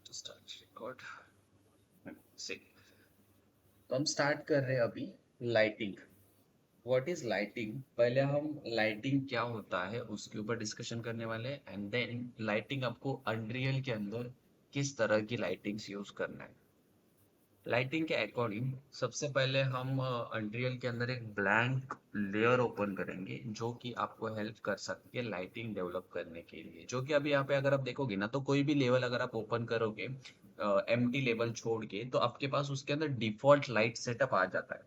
to start record. See, तो हम start कर रहे हैं अभी लाइटिंग. What is lighting? पहले हम लाइटिंग क्या होता है उसके ऊपर डिस्कशन करने वाले हैं, एंड देन लाइटिंग आपको अनरियल के अंदर किस तरह की लाइटिंग्स यूज करना है. लाइटिंग के अकॉर्डिंग सबसे पहले हम अनरियल के अंदर एक ब्लैंक लेयर ओपन करेंगे जो कि आपको हेल्प कर सकती है लाइटिंग डेवलप करने के लिए. जो कि अभी यहाँ पे अगर आप देखोगे ना, तो कोई भी लेवल अगर आप ओपन करोगे एम्प्टी लेवल छोड़ के, तो आपके पास उसके अंदर डिफॉल्ट लाइट सेटअप आ जाता है.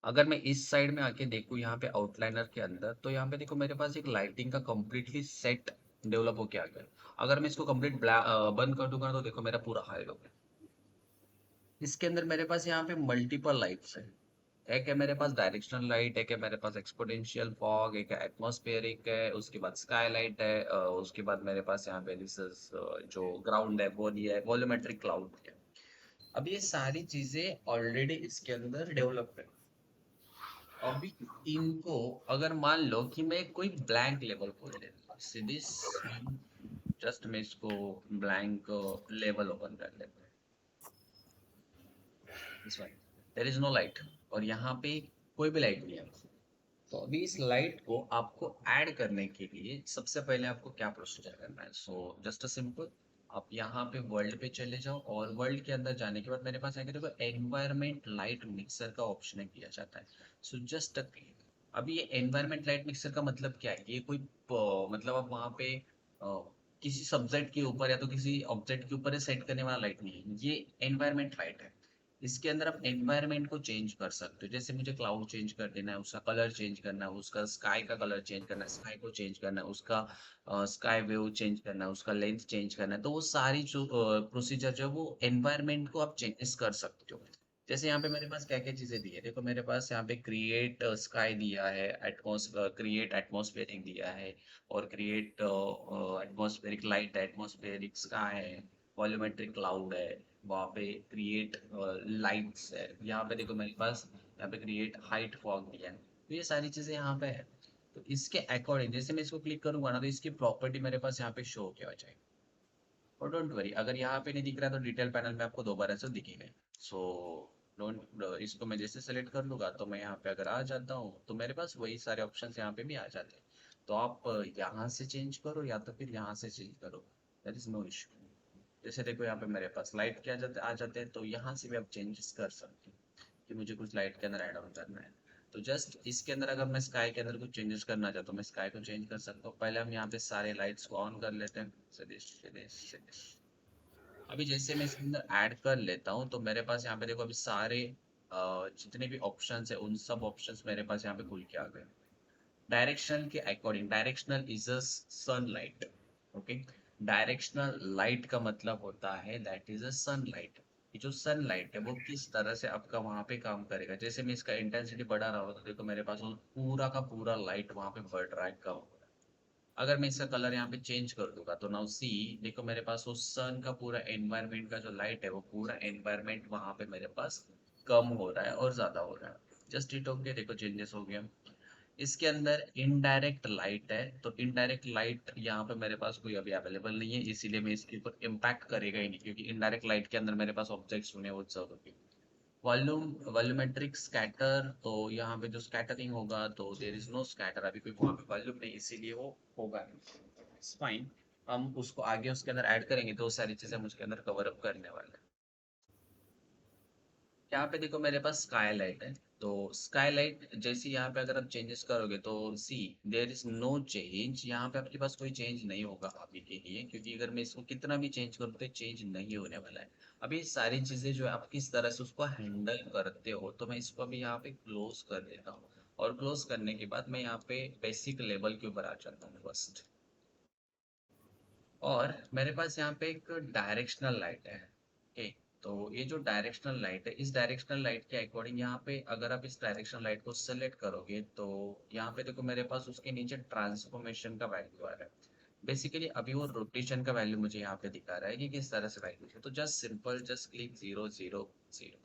अगर मैं इस साइड में आके देखूँ यहाँ पे आउटलाइनर के अंदर, तो यहाँ पे देखो मेरे पास एक लाइटिंग का कंप्लीटली सेट डेवलप होके आ गया. अगर मैं इसको कंप्लीट बंद कर दूंगा तो देखो मेरा पूरा हाइड हो गया. इसके अंदर मेरे पास यहाँ पे मल्टीपल लाइट्स है. एक है मेरे पास डायरेक्शनल लाइट, एक है मेरे पास एक्सपोनेंशियल फॉग, एक है एटमॉस्फेरिक है, उसके बाद स्काई लाइट है, उसके बाद मेरे पास यहाँ पे दिस इज जो ग्राउंड है वो नहीं है, वॉल्यूमेट्रिक क्लाउड है. अब ये सारी चीजें ऑलरेडी इसके अंदर डेवलप है. अभी इनको अगर मान लो कि मैं कोई ब्लैंक लेवल खोल लेता हूँ दिस, जस्ट मैं इसको ब्लैंक लेवल ओपन कर लेता हूँ. देयर इज नो लाइट, और यहाँ पे कोई भी लाइट नहीं है. तो अभी इस लाइट को आपको ऐड करने के लिए सबसे पहले आपको क्या प्रोसीजर करना है. सो जस्ट अ सिंपल, आप यहाँ पे वर्ल्ड पे चले जाओ, और वर्ल्ड के अंदर जाने के बाद मेरे पास आएगा देखो एनवायरमेंट लाइट मिक्सर का ऑप्शन है किया जाता है. सो जस्ट अभी ये एनवायरमेंट लाइट मिक्सर का मतलब क्या है? ये कोई मतलब आप वहाँ पे किसी सब्जेक्ट के ऊपर या तो किसी ऑब्जेक्ट के ऊपर सेट करने वाला लाइट नहीं है. ये एनवायरमेंट लाइट है. इसके अंदर आप एनवायरनमेंट को चेंज कर सकते हो. जैसे मुझे क्लाउड चेंज कर देना है, उसका कलर चेंज करना है, उसका स्काई का कलर चेंज करना है, स्काई को चेंज करना है, उसका स्काई वेव चेंज करना है, उसका लेंथ चेंज करना है, तो वो सारी जो प्रोसीजर जो है वो एनवायरनमेंट को आप चेंजेस कर सकते हो. जैसे यहाँ पे मेरे पास क्या क्या चीजें दी है, देखो मेरे पास यहाँ पे क्रिएट स्काई दिया है, क्रिएट एटमॉस्फेरिक दिया है, और क्रिएट एटमॉस्फेरिक लाइट है, एटमॉस्फेरिक स्काई है, वॉल्यूमेट्रिक क्लाउड है, वहाँ पे क्रिएट लाइट्स है. यहाँ पे देखो मेरे पास यहाँ पे क्रिएट हाइट फॉग दिया है. तो ये सारी चीजें यहाँ पे है. तो इसके अकॉर्डिंग जैसे मैं इसको क्लिक करूंगा ना, तो इसकी प्रॉपर्टी मेरे पास यहाँ पे शो किया जाएगी. और डोंट वरी, अगर यहाँ पे नहीं दिख रहा तो डिटेल पैनल में आपको दोबारा से दिखेगा. सो डोंट, इसको मैं जैसे सेलेक्ट कर लूंगा तो मैं यहाँ पे अगर आ जाता हूँ तो मेरे पास वही सारे ऑप्शंस यहाँ पे भी आ जाते हैं. तो आप यहाँ से चेंज करो या तो फिर यहाँ से चेंज करो, दैट इज नो इशू. जैसे देखो यहाँ पे मेरे पास लाइट क्या आ जाते हैं, तो यहाँ से भी आप चेंजेस कर सकते हो कि मुझे कुछ लाइट के अंदर ऐड ऑन करना है. तो जस्ट इसके अंदर अगर मैं स्काई के अंदर कुछ चेंजेस करना चाहता हूँ, मैं स्काई को चेंज कर सकता हूँ. पहले हम यहाँ पे सारे लाइट्स को ऑन कर लेते हैं. सजेश. अभी जैसे मैं इसके अंदर ऐड कर लेता हूँ तो मेरे पास यहाँ पे देखो अभी सारे जितने भी ऑप्शंस है उन सब ऑप्शंस मेरे पास यहाँ पे खुल के आ गए. डायरेक्शन के according, directional is a sunlight. Okay. Directional light का मतलब होता है दैट इज अ सनलाइट. ये जो सनलाइट है वो किस तरह से आपका वहां पे काम करेगा. जैसे मैं इसका इंटेंसिटी बढ़ा रहा हूँ तो देखो मेरे पास वो पूरा का पूरा लाइट वहां पे बढ़ रहा है, कम हो रहा है. अगर मैं इसका कलर यहाँ पे चेंज कर दूंगा तो नाउ सी, देखो मेरे पास वो सन का पूरा एनवायरनमेंट का जो लाइट है वो पूरा एनवायरनमेंट वहां पे मेरे पास कम हो रहा है और ज्यादा हो रहा है. जस्ट इट हो गया, देखो चेंजेस हो गया. इसके अंदर इनडायरेक्ट लाइट है, तो इनडायरेक्ट लाइट यहाँ पे मेरे पास कोई अभी अवेलेबल नहीं है, इसीलिए मैं इसके ऊपर इम्पैक्ट करेगा ही नहीं, क्योंकि इनडायरेक्ट लाइट के अंदर मेरे पास ऑब्जेक्ट्स होने वो सब होंगे. वॉल्यूमेट्रिक स्कैटर, तो यहाँ पे जो स्कैटरिंग होगा तो देर इज नो स्कैटर, अभी कोई वहाँ पे वॉल्यूम नहीं, इसीलिए वो होगा नहीं. It's fine. हम उसको आगे उसके अंदर ऐड करेंगे तो वो सारी चीजें हम उसके अंदर कवर अप करने वाले हैं. यहाँ पे देखो मेरे पास स्काई लाइट है. तो स्काई लाइट जैसे यहाँ पे अगर आप चेंजेस करोगे तो सी, देयर इज नो चेंज. यहाँ पे आपके पास कोई चेंज नहीं होगा अभी के लिए, क्योंकि अगर मैं इसको कितना भी चेंज करूँ तो चेंज नहीं होने वाला है. अभी ये सारी चीजें जो है आप किस तरह से उसको हैंडल करते हो, तो मैं इसको अभी यहाँ पे क्लोज कर देता हूँ. और क्लोज करने के बाद मैं यहाँ पे बेसिक लेवल के ऊपर आ जाता हूँ फर्स्ट. और मेरे पास यहाँ पे एक डायरेक्शनल लाइट है. ओके. तो ये जो डायरेक्शनल लाइट है, इस डायरेक्शनल लाइट के अकॉर्डिंग यहाँ पे अगर आप इस डायरेक्शनल लाइट को सेलेक्ट करोगे तो यहाँ पे देखो मेरे पास उसके नीचे ट्रांसफॉर्मेशन का वैल्यू आ रहा है. बेसिकली अभी वो रोटेशन का वैल्यू मुझे यहाँ पे दिखा रहा है कि किस तरह से वैल्यू है. तो जस्ट सिंपल, जस्ट क्लिक 0 0 0.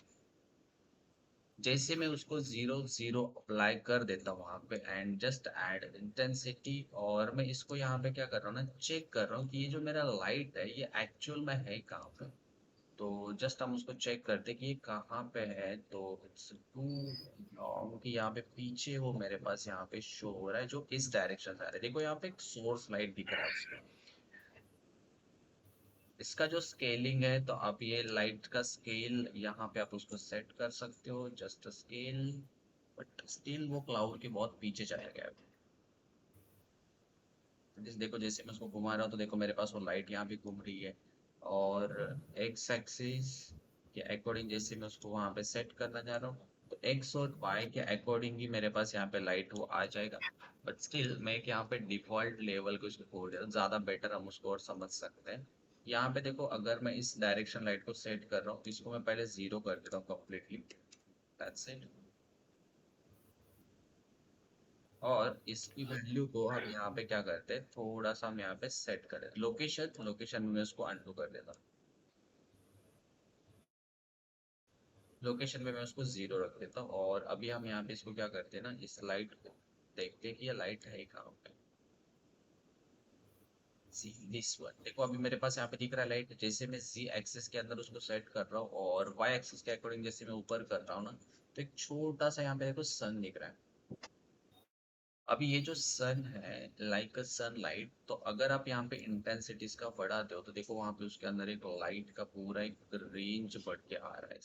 जैसे मैं उसको 0 0 अप्लाई कर देता हूँ वहां पे एंड जस्ट ऐड इंटेंसिटी, और मैं इसको यहाँ पे क्या कर रहा हूँ ना, चेक कर रहा हूँ कि ये जो मेरा लाइट है ये एक्चुअल में है कहाँ पे। तो जस्ट हम उसको चेक करते कि ये कहाँ पे है, तो इट्स टू लॉन्ग कि यहाँ पे पीछे वो मेरे पास यहाँ पे शो हो रहा है जो इस डायरेक्शन से आ रहा है। देखो यहाँ पे एक सोर्स लाइट दिख रहा है उसका। इसका जो स्केलिंग है, तो आप ये लाइट का स्केल यहाँ पे आप उसको सेट कर सकते हो, जस्ट स्केल। बट स्टिल वो क्लाउड के बहुत पीछे चला गया है। देखो जैसे मैं उसको घुमा रहा हूँ तो देखो मेरे पास वो लाइट यहाँ पे घूम रही है। और एक्स एक्सिस के अकॉर्डिंग जैसे मैं उसको वहाँ पे सेट करना चाह रहा हूँ, तो एक्स और वाई के अकॉर्डिंग ही मेरे पास यहाँ पे लाइट वो आ जाएगा। बट स्टिल मैं एक यहाँ पे डिफॉल्ट लेवल को इसको खोल देता हूँ, ज़्यादा बेटर हम उसको और समझ सकते हैं। यहाँ पे देखो अगर मैं इस डायरेक्शन लाइट को सेट कर रहा हूँ, तो इसको मैं पहले 0 कर देता हूँ कम्प्लीटली। That's it. और इसकी वैल्यू को हम यहाँ पे क्या करते हैं, थोड़ा सा हम यहाँ पे सेट करें लोकेशन, लोकेशन में उसको अनडू कर देता हूँ। लोकेशन में मैं उसको 0 रख देता हूँ, और अभी हम यहाँ पे इसको क्या करते हैं ना, इस लाइट को देखते हैं कि ये लाइट है कहाँ पे। सी दिस वन, देखो अभी मेरे पास यहाँ पे दिख रहा है लाइट। जैसे मैं जी एक्सिस के अंदर उसको सेट कर रहा हूँ और वाई एक्सिस के अकॉर्डिंग जैसे मैं ऊपर कर रहा हूँ ना, तो एक छोटा सा यहाँ पे देखो सन दिख रहा है। अभी ये जो सन है, लाइक अ सनलाइट, तो अगर आप यहाँ पे इंटेंसिटीज का बढ़ाते हो तो देखो वहां पे उसके अंदर एक लाइट का पूरा एक रेंज बढ़ के आ रहा है।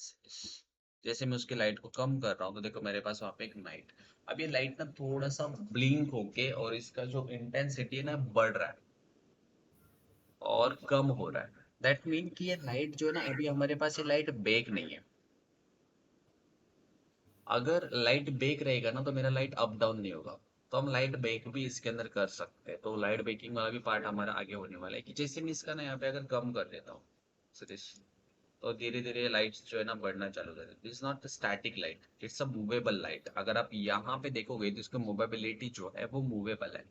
जैसे मैं उसकी लाइट को कम कर रहा हूँ तो देखो मेरे पास वहां पे एक नाइट। अब ये लाइट ना थोड़ा सा ब्लिंक होके और इसका जो इंटेंसिटी है ना बढ़ रहा है और कम हो रहा है। दैट मीन कि ये लाइट जो है ना, अभी हमारे पास ये लाइट बेक नहीं है। अगर लाइट बेक रहेगा ना तो मेरा लाइट अप डाउन नहीं होगा। तो हम लाइट बेक भी इसके अंदर कर सकते हैं, तो लाइट बेकिंग वाला भी पार्ट हमारा आगे होने वाला है कि जैसे मैं इसका ना यहाँ पे अगर कम कर देता हूँ सतीश, तो धीरे धीरे लाइट्स जो है ना बढ़ना चालू कर देती है। It's not static light, it's a movable light. अगर आप यहाँ पे देखोगे तो इसकी मूवेबिलिटी जो है वो मूवेबल है।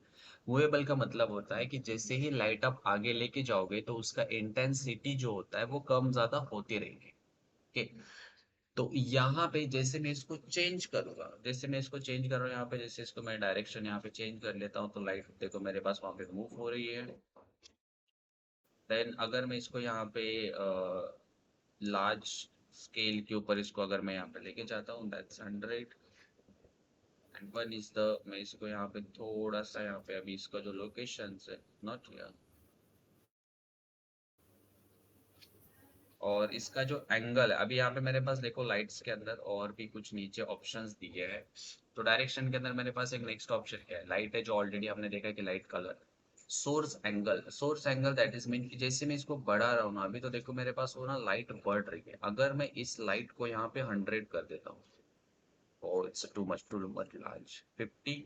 मूवेबल का मतलब होता है कि जैसे ही लाइट आप आगे लेके जाओगे तो उसका इंटेंसिटी जो होता है वो कम ज्यादा होती रहेगी। ओके। तो यहाँ पे जैसे मैं इसको चेंज करूंगा, जैसे मैं इसको चेंज कर रहा हूँ यहाँ पे, जैसे इसको मैं डायरेक्शन यहाँ पे चेंज कर लेता हूँ तो लाइट देखो मेरे पास वहां पे मूव हो रही है। देन अगर मैं इसको यहाँ पे लार्ज स्केल के ऊपर इसको अगर मैं यहाँ पे लेके जाता हूँ, दैट्स 100 एंड 1 इज द, मैं इसको यहाँ पे थोड़ा सा यहाँ पे अभी इसका जो लोकेशन है, नॉट हियर, और इसका जो एंगल है, अभी यहाँ पे मेरे पास देखो लाइट्स के अंदर और भी कुछ नीचे ऑप्शंस दिए हैं। तो डायरेक्शन के अंदर मेरे पास एक नेक्स्ट ऑप्शन क्या है, लाइट है जो ऑलरेडी हमने देखा कि light colour. Source angle, source angle that is mean कि जैसे मैं इसको बढ़ा रहा हूँ ना, अभी तो देखो मेरे पास वो ना लाइट बढ़ रही है। अगर मैं इस लाइट को यहाँ पे 100 कर देता हूँ, और इट्स टू मच लार्ज 50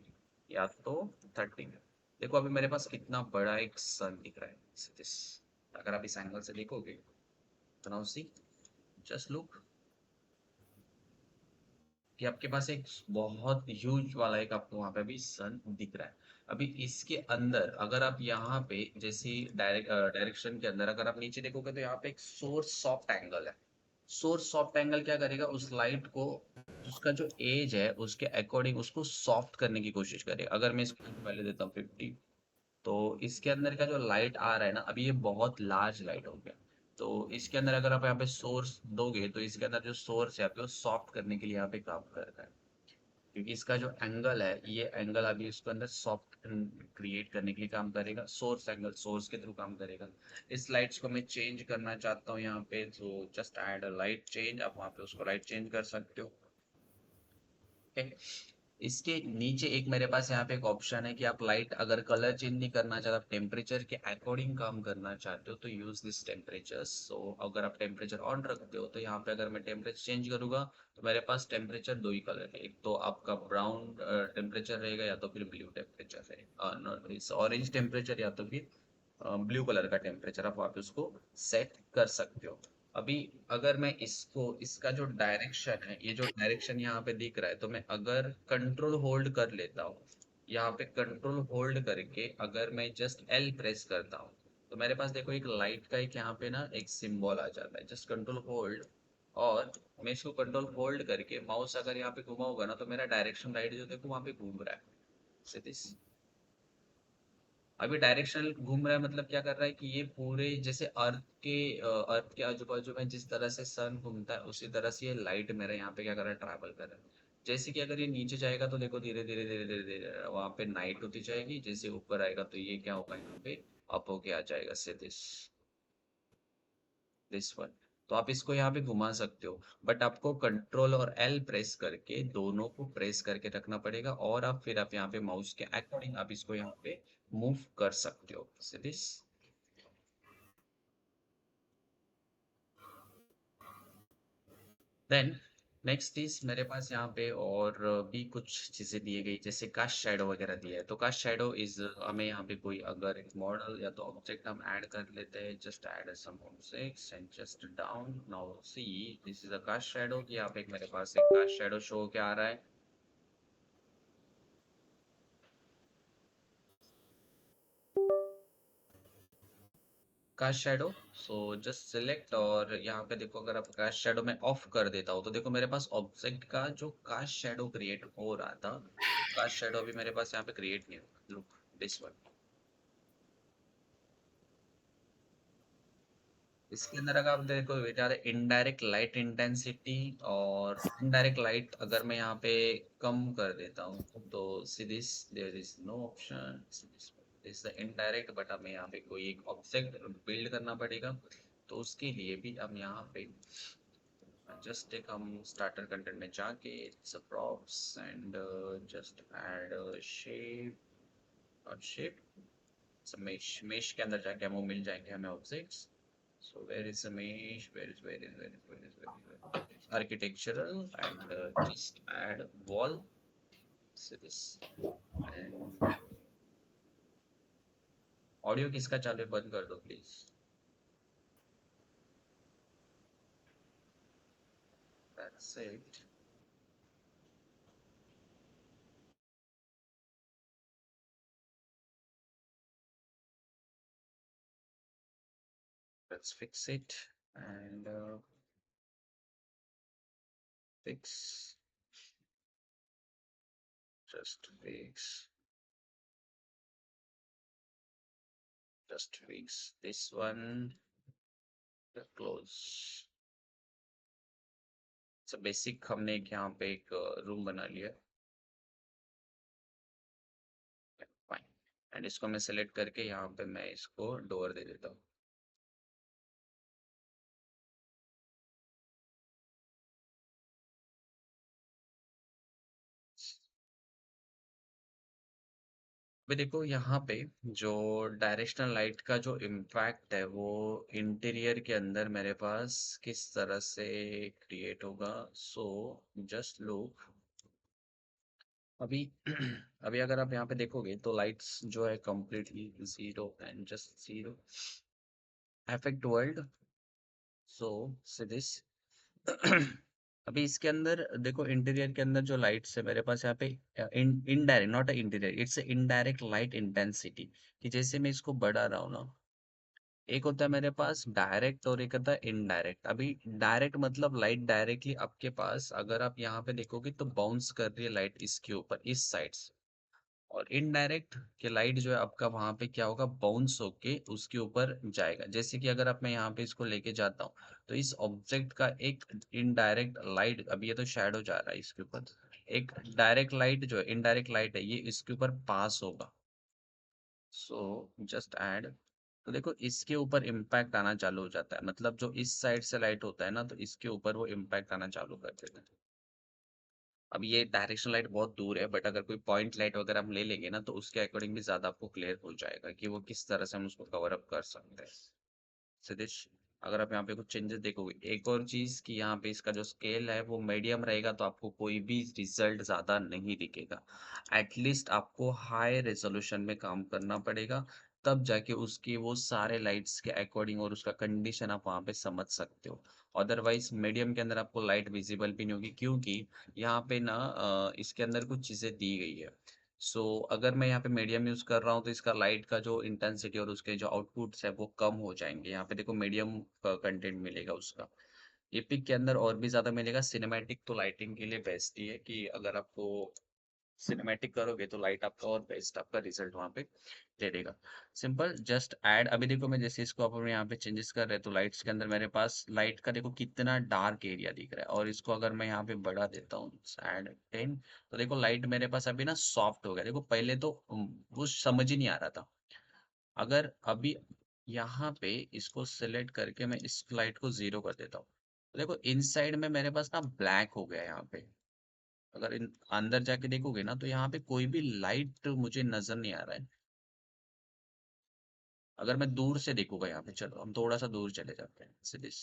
या तो 30, देखो अभी मेरे पास कितना बड़ा एक सन दिख रहा है। This, अगर आप इस एंगल से देखोगे तो नाउ सी, जस्ट लुक कि आपके पास एक बहुत ह्यूज वाला एक आपको वहां पे भी सन दिख रहा है। अभी इसके अंदर अगर आप यहाँ पे जैसे डायरेक्शन के अंदर अगर आप नीचे देखोगे तो यहाँ पे एक सोर्स सॉफ्ट एंगल है। सोर्स सॉफ्ट एंगल क्या करेगा, उस लाइट को, उसका जो एज है उसके अकॉर्डिंग उसको सॉफ्ट करने की कोशिश करेगा। अगर मैं इसको पहले देता हूँ 50, तो इसके अंदर का जो लाइट आ रहा है ना, अभी ये बहुत लार्ज लाइट हो गया। तो इसके अंदर अगर आप यहाँ पे सोर्स दोगे तो इसके अंदर जो सोर्स है आपके वो सॉफ्ट करने के लिए यहाँ पे काम कर रहा है। क्योंकि इसका जो एंगल है, ये एंगल अभी इसके अंदर सॉफ्ट क्रिएट करने के लिए काम करेगा। सोर्स एंगल सोर्स के थ्रू काम करेगा। इस लाइट्स को मैं चेंज करना चाहता हूँ यहाँ पे, तो जस्ट ऐड अ लाइट चेंज, आप वहाँ पे उसको लाइट चेंज कर सकते हो। ठीक है। इसके नीचे एक मेरे पास यहाँ पे एक ऑप्शन है कि आप लाइट अगर कलर चेंज नहीं करना चाहते, आप टेम्परेचर के अकॉर्डिंग काम करना चाहते हो, तो यूज दिस टेम्परेचर। सो अगर आप टेम्परेचर ऑन रखते हो तो यहाँ पे अगर मैं टेम्परेचर चेंज करूंगा तो मेरे पास टेम्परेचर दो ही कलर है, एक तो आपका ब्राउन टेम्परेचर रहेगा या तो फिर ब्लू टेम्परेचर रहेगा, ऑरेंज टेम्परेचर या तो फिर ब्लू कलर का टेम्परेचर, आप वहाँ पे उसको सेट कर सकते हो। अभी अगर मैं इसको, इसका जो डायरेक्शन है, ये जो डायरेक्शन यहाँ पे दिख रहा है, तो मैं अगर कंट्रोल होल्ड कर लेता हूँ, यहाँ पे कंट्रोल होल्ड करके अगर मैं जस्ट एल प्रेस करता हूँ, तो मेरे पास देखो एक लाइट का एक यहाँ पे ना एक सिंबल आ जाता है। जस्ट कंट्रोल होल्ड और मैं इसको कंट्रोल होल्ड करके माउस अगर यहाँ पे घुमाऊंगा ना तो मेरा डायरेक्शन लाइट जो देखो वहां पे घूम रहा है। See this? अभी डायरेक्शनल घूम रहा है मतलब क्या कर रहा है कि ये पूरे जैसे अर्थ के आजू बाजू में जिस तरह से सन घूमता है उसी तरह से ये लाइट मेरे यहाँ पे क्या कर रहा है, ट्रैवल कर रहा है। जैसे कि अगर ये नीचे जाएगा तो देखो धीरे धीरे धीरे धीरे धीरे वहां पे नाइट होती जाएगी, जैसे ऊपर आएगा तो ये क्या होगा यहाँ पे अप होके आ जाएगा। से दिस वन। तो आप इसको यहाँ पे घुमा सकते हो, बट आपको कंट्रोल और एल प्रेस करके दोनों को प्रेस करके रखना पड़ेगा, और आप फिर आप यहाँ पे माउस के अकॉर्डिंग आप इसको यहाँ पे मूव कर सकते हो। से दिस। देन नेक्स्ट इज मेरे पास यहाँ पे और भी कुछ चीजें दी गई, जैसे कास्ट शैडो वगैरह दिया है। तो कास्ट शैडो इज हमें यहाँ पे कोई अगर एक मॉडल या तो ऑब्जेक्ट हम ऐड कर लेते हैं, just add some objects and just down. Now see this is a cast shadow, कि यहाँ पे मेरे पास एक कास्ट शैडो शो क्या आ रहा है, cast shadow. So just select, और यहाँ पे देखो अगर आप कास्ट शैडो में ऑफ कर देता हूँ तो देखो मेरे पास ऑब्जेक्ट का जो कास्ट शैडो क्रिएट हो रहा था, कास्ट शैडो अभी मेरे पास यहाँ पे क्रिएट नहीं होगा। Look this one. इसके अंदर अगर आप देखो बेटा, इनडायरेक्ट लाइट इंटेंसिटी, और इनडायरेक्ट लाइट अगर मैं यहाँ पे कम कर देता हूँ तो see this, there is no option, this the indirect, but हमें यहाँ पे कोई एक ऑब्जेक्ट बिल्ड करना पड़ेगा। तो उसके लिए भी हम यहाँ पे जस्ट एक हम स्टार्टर कंटेंट में जाके props and just add shape, और शेप मेश, मेश के अंदर जाके हमें मिल जाएंगे हमें objects. So where is the mesh? Where is architectural, and just add wall. So this, and audio किसका चालू है बंद कर दो please. That's it. Let's fix it, and fix, just fix, just fix this one. Close. So basic हमने एक यहाँ पे एक रूम बना लिया। फाइन। एंड इसको मैं सेलेक्ट करके यहाँ पे मैं इसको डोर दे देता हूँ। अभी देखो यहाँ पे जो डायरेक्शनल लाइट का जो इम्पैक्ट है वो इंटीरियर के अंदर मेरे पास किस तरह से क्रिएट होगा। सो जस्ट लुक, अभी अभी अगर आप यहाँ पे देखोगे तो लाइट्स जो है completely zero and just zero, effect world. So से दिस अभी इसके अंदर देखो इंटीरियर के अंदर जो लाइट्स है मेरे पास यहाँ पे indirect, not interior, it's indirect light intensity, कि जैसे मैं इसको बढ़ा रहा हूँ ना, एक होता है मेरे पास डायरेक्ट और एक होता है इनडायरेक्ट। अभी डायरेक्ट मतलब लाइट डायरेक्टली आपके पास अगर आप यहाँ पे देखोगे तो बाउंस कर रही है लाइट इसके ऊपर इस साइड से, और इनडायरेक्ट के लाइट जो है आपका वहां पे क्या होगा, बाउंस होके उसके ऊपर जाएगा। जैसे कि अगर आप मैं यहाँ पे इसको लेके जाता हूँ तो इस ऑब्जेक्ट का एक इनडायरेक्ट लाइट, अभी ये तो शैडो जा रहा है इसके ऊपर, एक डायरेक्ट लाइट जो है इनडायरेक्ट लाइट है ये इसके ऊपर पास होगा। सो जस्ट ऐड, तो देखो इसके ऊपर इम्पैक्ट आना चालू हो जाता है, मतलब जो इस साइड से लाइट होता है ना तो इसके ऊपर वो इम्पैक्ट आना चालू कर देता है। अब ये डायरेक्शन लाइट बहुत दूर है, बट अगर कोई पॉइंट लाइट वगैरह हम ले लेंगे ना तो उसके अकॉर्डिंग भी ज्यादा आपको क्लियर हो जाएगा कि वो किस तरह से हम उसको कवर अप कर सकते हैं। सिद्धेश, अगर आप यहाँ पे कुछ चेंजेस देखोगे, एक और चीज कि यहाँ पे इसका जो स्केल है वो मीडियम रहेगा तो आपको कोई भी रिजल्ट ज्यादा नहीं दिखेगा। एटलीस्ट आपको हाई रेजोल्यूशन में काम करना पड़ेगा, तब जाके उसकी वो सारे लाइट्स के अकॉर्डिंग और उसका कंडीशन आप वहाँ पे समझ सकते हो। अदरवाइज मीडियम के अंदर आपको लाइट विजिबल भी नहीं होगी, क्योंकि यहाँ पे ना इसके अंदर कुछ चीजें दी गई है। सो अगर मैं यहाँ पे मीडियम यूज कर रहा हूँ तो इसका लाइट का जो इंटेंसिटी और उसके जो आउटपुट्स है वो कम हो जाएंगे। यहाँ पे देखो मीडियम कंटेंट मिलेगा उसका। एपिक के अंदर और भी ज्यादा मिलेगा। सिनेमैटिक तो लाइटिंग के लिए बेस्ट ही है कि अगर आपको सिनेमैटिक करोगे तो लाइट आपका और बेस्ट आपका रिजल्ट वहां पे दे देगा। Simple just add. अभी देखो मैं जैसे इसको अपन यहाँ पे चेंजेस कर रहे हैं तो लाइट्स के अंदर मेरे पास लाइट का देखो कितना डार्क एरिया दिख रहा है, और इसको अगर मैं यहाँ पे बढ़ा देता हूँ ऐड 10, तो देखो लाइट मेरे पास अभी ना सॉफ्ट हो गया। देखो पहले तो वो समझ ही नहीं आ रहा था। अगर अभी यहाँ पे इसको सिलेक्ट करके मैं इस लाइट को 0 कर देता हूँ, तो देखो इनसाइड में मेरे पास ना ब्लैक हो गया यहाँ पे। अगर इन अंदर जाके देखोगे ना तो यहाँ पे कोई भी लाइट मुझे नजर नहीं आ रहा है। अगर मैं दूर से देखूंगा यहाँ पे, चलो हम थोड़ा सा दूर चले जाते हैं सीरीज,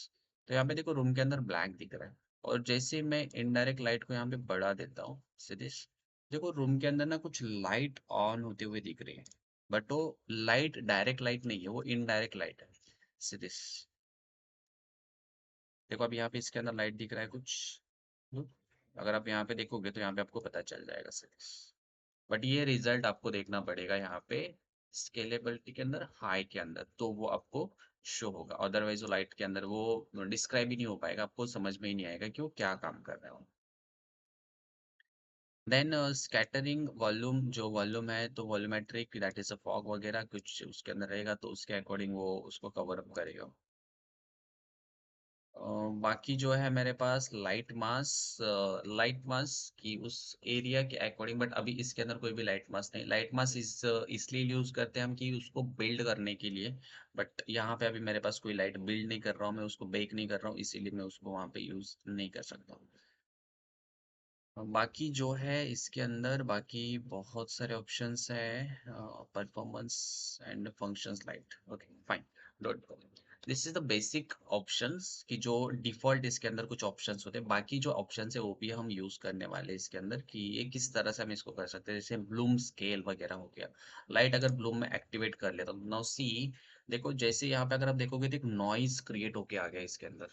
तो यहाँ पे देखो रूम के अंदर ब्लैक दिख रहा है। और जैसे मैं इनडायरेक्ट लाइट को यहाँ पे बढ़ा देता हूँ सीरीज, देखो रूम के अंदर ना कुछ लाइट ऑन होते हुए दिख रही है, बट वो लाइट डायरेक्ट लाइट नहीं है, वो इनडायरेक्ट लाइट है सीरीज। देखो अभी यहाँ पे इसके अंदर लाइट दिख रहा है कुछ। हम्म, अगर आप यहाँ पे देखोगे तो यहाँ पे आपको पता चल जाएगा सीरीज। बट ये रिजल्ट आपको देखना पड़ेगा यहाँ पे स्केलेबिलिटी के अंदर, हाई के अंदर, तो वो आपको शो होगा। अदरवाइज वो लाइट के अंदर वो डिस्क्राइब ही नहीं हो पाएगा, आपको समझ में ही नहीं आएगा कि वो क्या काम कर रहे हो। देन स्कैटरिंग वॉल्यूम, जो वॉल्यूम है तो volumetric that is a fog वगैरह कुछ उसके अंदर रहेगा, तो उसके अकॉर्डिंग वो उसको कवर अप करेगा। बाकी जो है मेरे पास लाइट मास, लाइट मास की उस एरिया के अकॉर्डिंग, बट अभी इसके अंदर कोई भी लाइट मास नहीं। लाइट मास इस इसलिए यूज करते हैं हम कि उसको बिल्ड करने के लिए, बट यहाँ पे अभी मेरे पास कोई लाइट बिल्ड नहीं कर रहा हूँ, मैं उसको बेक नहीं कर रहा हूँ, इसीलिए मैं उसको वहां पे यूज नहीं कर सकता हूँ। बाकी जो है इसके अंदर बाकी बहुत सारे ऑप्शंस है, performance and functions light, okay fine, don't worry. This is the basic options कि जो डिफॉल्ट इसके अंदर कुछ ऑप्शंस होते हैं। बाकी जो ऑप्शंस है वो भी हम यूज करने वाले हैं इसके अंदर कि ये किस तरह से हम इसको कर सकते हैं। जैसे ब्लूम स्केल वगैरह हो गया, लाइट अगर ब्लूम में एक्टिवेट कर लेता हूँ, नाउ सी, देखो जैसे यहाँ पे अगर आप देखोगे तो एक नॉइज क्रिएट होके आ गया इसके अंदर,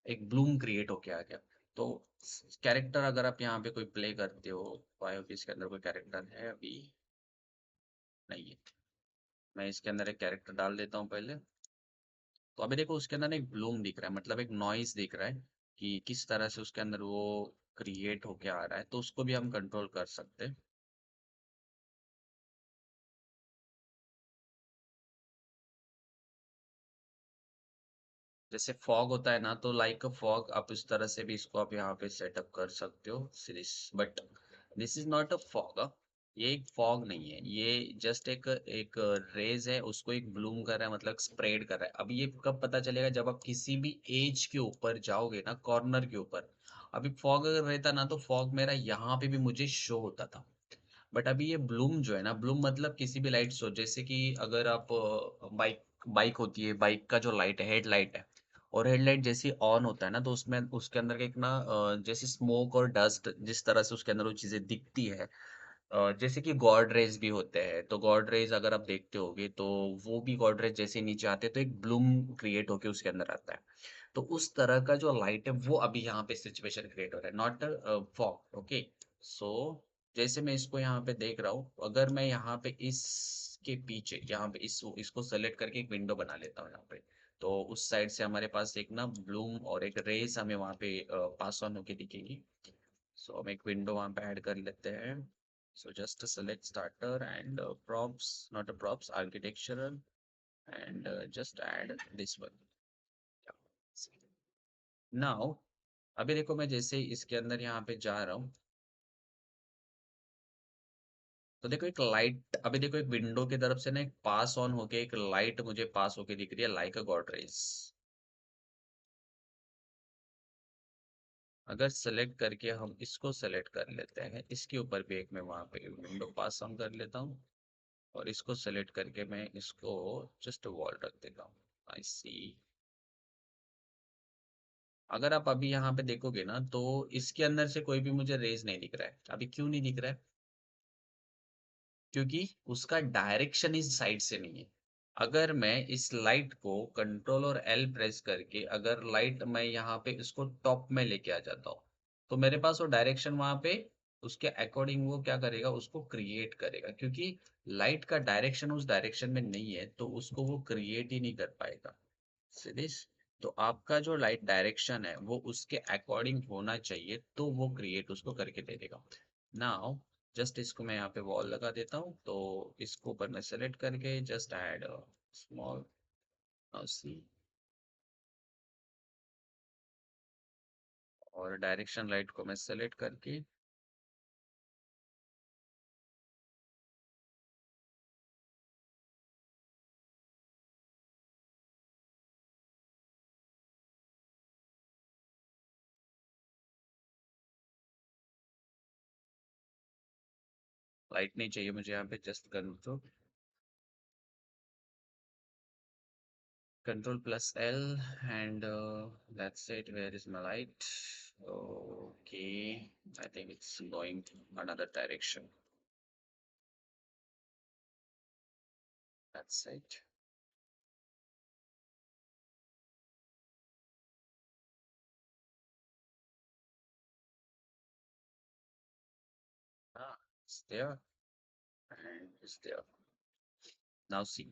एक ब्लूम क्रिएट होके आ गया। तो कैरेक्टर अगर आप यहाँ पे कोई प्ले करते हो, बायोफिस के अंदर कोई कैरेक्टर है अभी नहीं है, मैं इसके अंदर एक कैरेक्टर डाल देता हूँ पहले। तो अभी देखो उसके अंदर एक ब्लूम दिख रहा है, मतलब एक नॉइज दिख रहा है कि किस तरह से उसके अंदर वो क्रिएट होके आ रहा है, तो उसको भी हम कंट्रोल कर सकते हैं। जैसे फॉग होता है ना, तो लाइक अ फॉग आप इस तरह से भी इसको आप यहाँ पे सेटअप कर सकते हो series, but this is not a fog. ये एक फॉग नहीं है, ये जस्ट एक एक रेज है, उसको एक ब्लूम कर रहा है, मतलब स्प्रेड कर रहा है। अभी ये कब पता चलेगा, जब आप किसी भी एज के ऊपर जाओगे ना, कॉर्नर के ऊपर। अभी फॉग अगर रहता ना तो फॉग मेरा यहाँ पे भी मुझे शो होता था, बट अभी ये ब्लूम जो है ना, ब्लूम मतलब किसी भी लाइट शो, जैसे कि अगर आप बाइक बाइक होती है, बाइक का जो लाइट है हेडलाइट है, और हेडलाइट जैसे ऑन होता है ना तो उसमें उसके अंदर का एक ना जैसे स्मोक और डस्ट जिस तरह से उसके अंदर वो चीजें दिखती है, जैसे कि गॉड रेज भी होते हैं, तो गॉड रेज अगर आप देखते होगे तो वो भी गॉड रेज जैसे नीचे आते हैं तो एक ब्लूम क्रिएट होके उसके अंदर आता है। तो उस तरह का जो लाइट है वो अभी यहाँ पे सिचुएशन क्रिएट हो रहा है, नॉट फॉग, ओके। सो जैसे मैं इसको यहाँ पे देख रहा हूँ, अगर मैं यहाँ पे इसके पीछे यहाँ पे इसको सेलेक्ट करके एक विंडो बना लेता हूँ यहाँ पे, तो उस साइड से हमारे पास एक ना ब्लूम और एक रेस हमें वहाँ पे पास ऑन होके दिखेगी। सो हम एक विंडो वहाँ पे ऐड कर लेते हैं। So just select starter and props, not a props, architectural, and just add this one. Now अभी देखो मैं जैसे ही इसके अंदर यहाँ पे जा रहा हूँ, तो देखो एक लाइट, अभी देखो एक विंडो की तरफ से ना एक पास ऑन होके एक लाइट मुझे पास होके दिख रही है, लाइक अ गॉड रेज। अगर सेलेक्ट करके हम इसको सेलेक्ट कर लेते हैं, इसके ऊपर भी एक मैं वहां पे विंडो पास ऑन कर लेता हूँ, और इसको सेलेक्ट करके मैं इसको जस्ट वॉल रख देता हूँ। आई सी। अगर आप अभी यहाँ पे देखोगे ना तो इसके अंदर से कोई भी मुझे रेज नहीं दिख रहा है। अभी क्यों नहीं दिख रहा है? क्योंकि उसका डायरेक्शन इस साइड से नहीं है। अगर मैं इस लाइट को कंट्रोल और एल प्रेस करके अगर लाइट मैं यहाँ पे इसको टॉप में लेके आ जाता हूँ, तो मेरे पास वो डायरेक्शन वहां पे उसके अकॉर्डिंग वो क्या करेगा, उसको क्रिएट करेगा, क्योंकि लाइट का डायरेक्शन उस डायरेक्शन में नहीं है तो उसको वो क्रिएट ही नहीं कर पाएगा सीरीज। तो आपका जो लाइट डायरेक्शन है वो उसके अकॉर्डिंग होना चाहिए, तो वो क्रिएट उसको करके दे देगा। नाउ जस्ट इसको मैं यहाँ पे वॉल लगा देता हूँ, तो इसको ऊपर मैं सेलेक्ट करके जस्ट ऐड स्मॉल सी, और डायरेक्शन लाइट को मैं सेलेक्ट करके लाइट नहीं चाहिए मुझे यहाँ पे, just control plus L, and that's it. Where is my light? Okay, I think it's going another direction. That's it. Ah, it's there and it's there. Now see,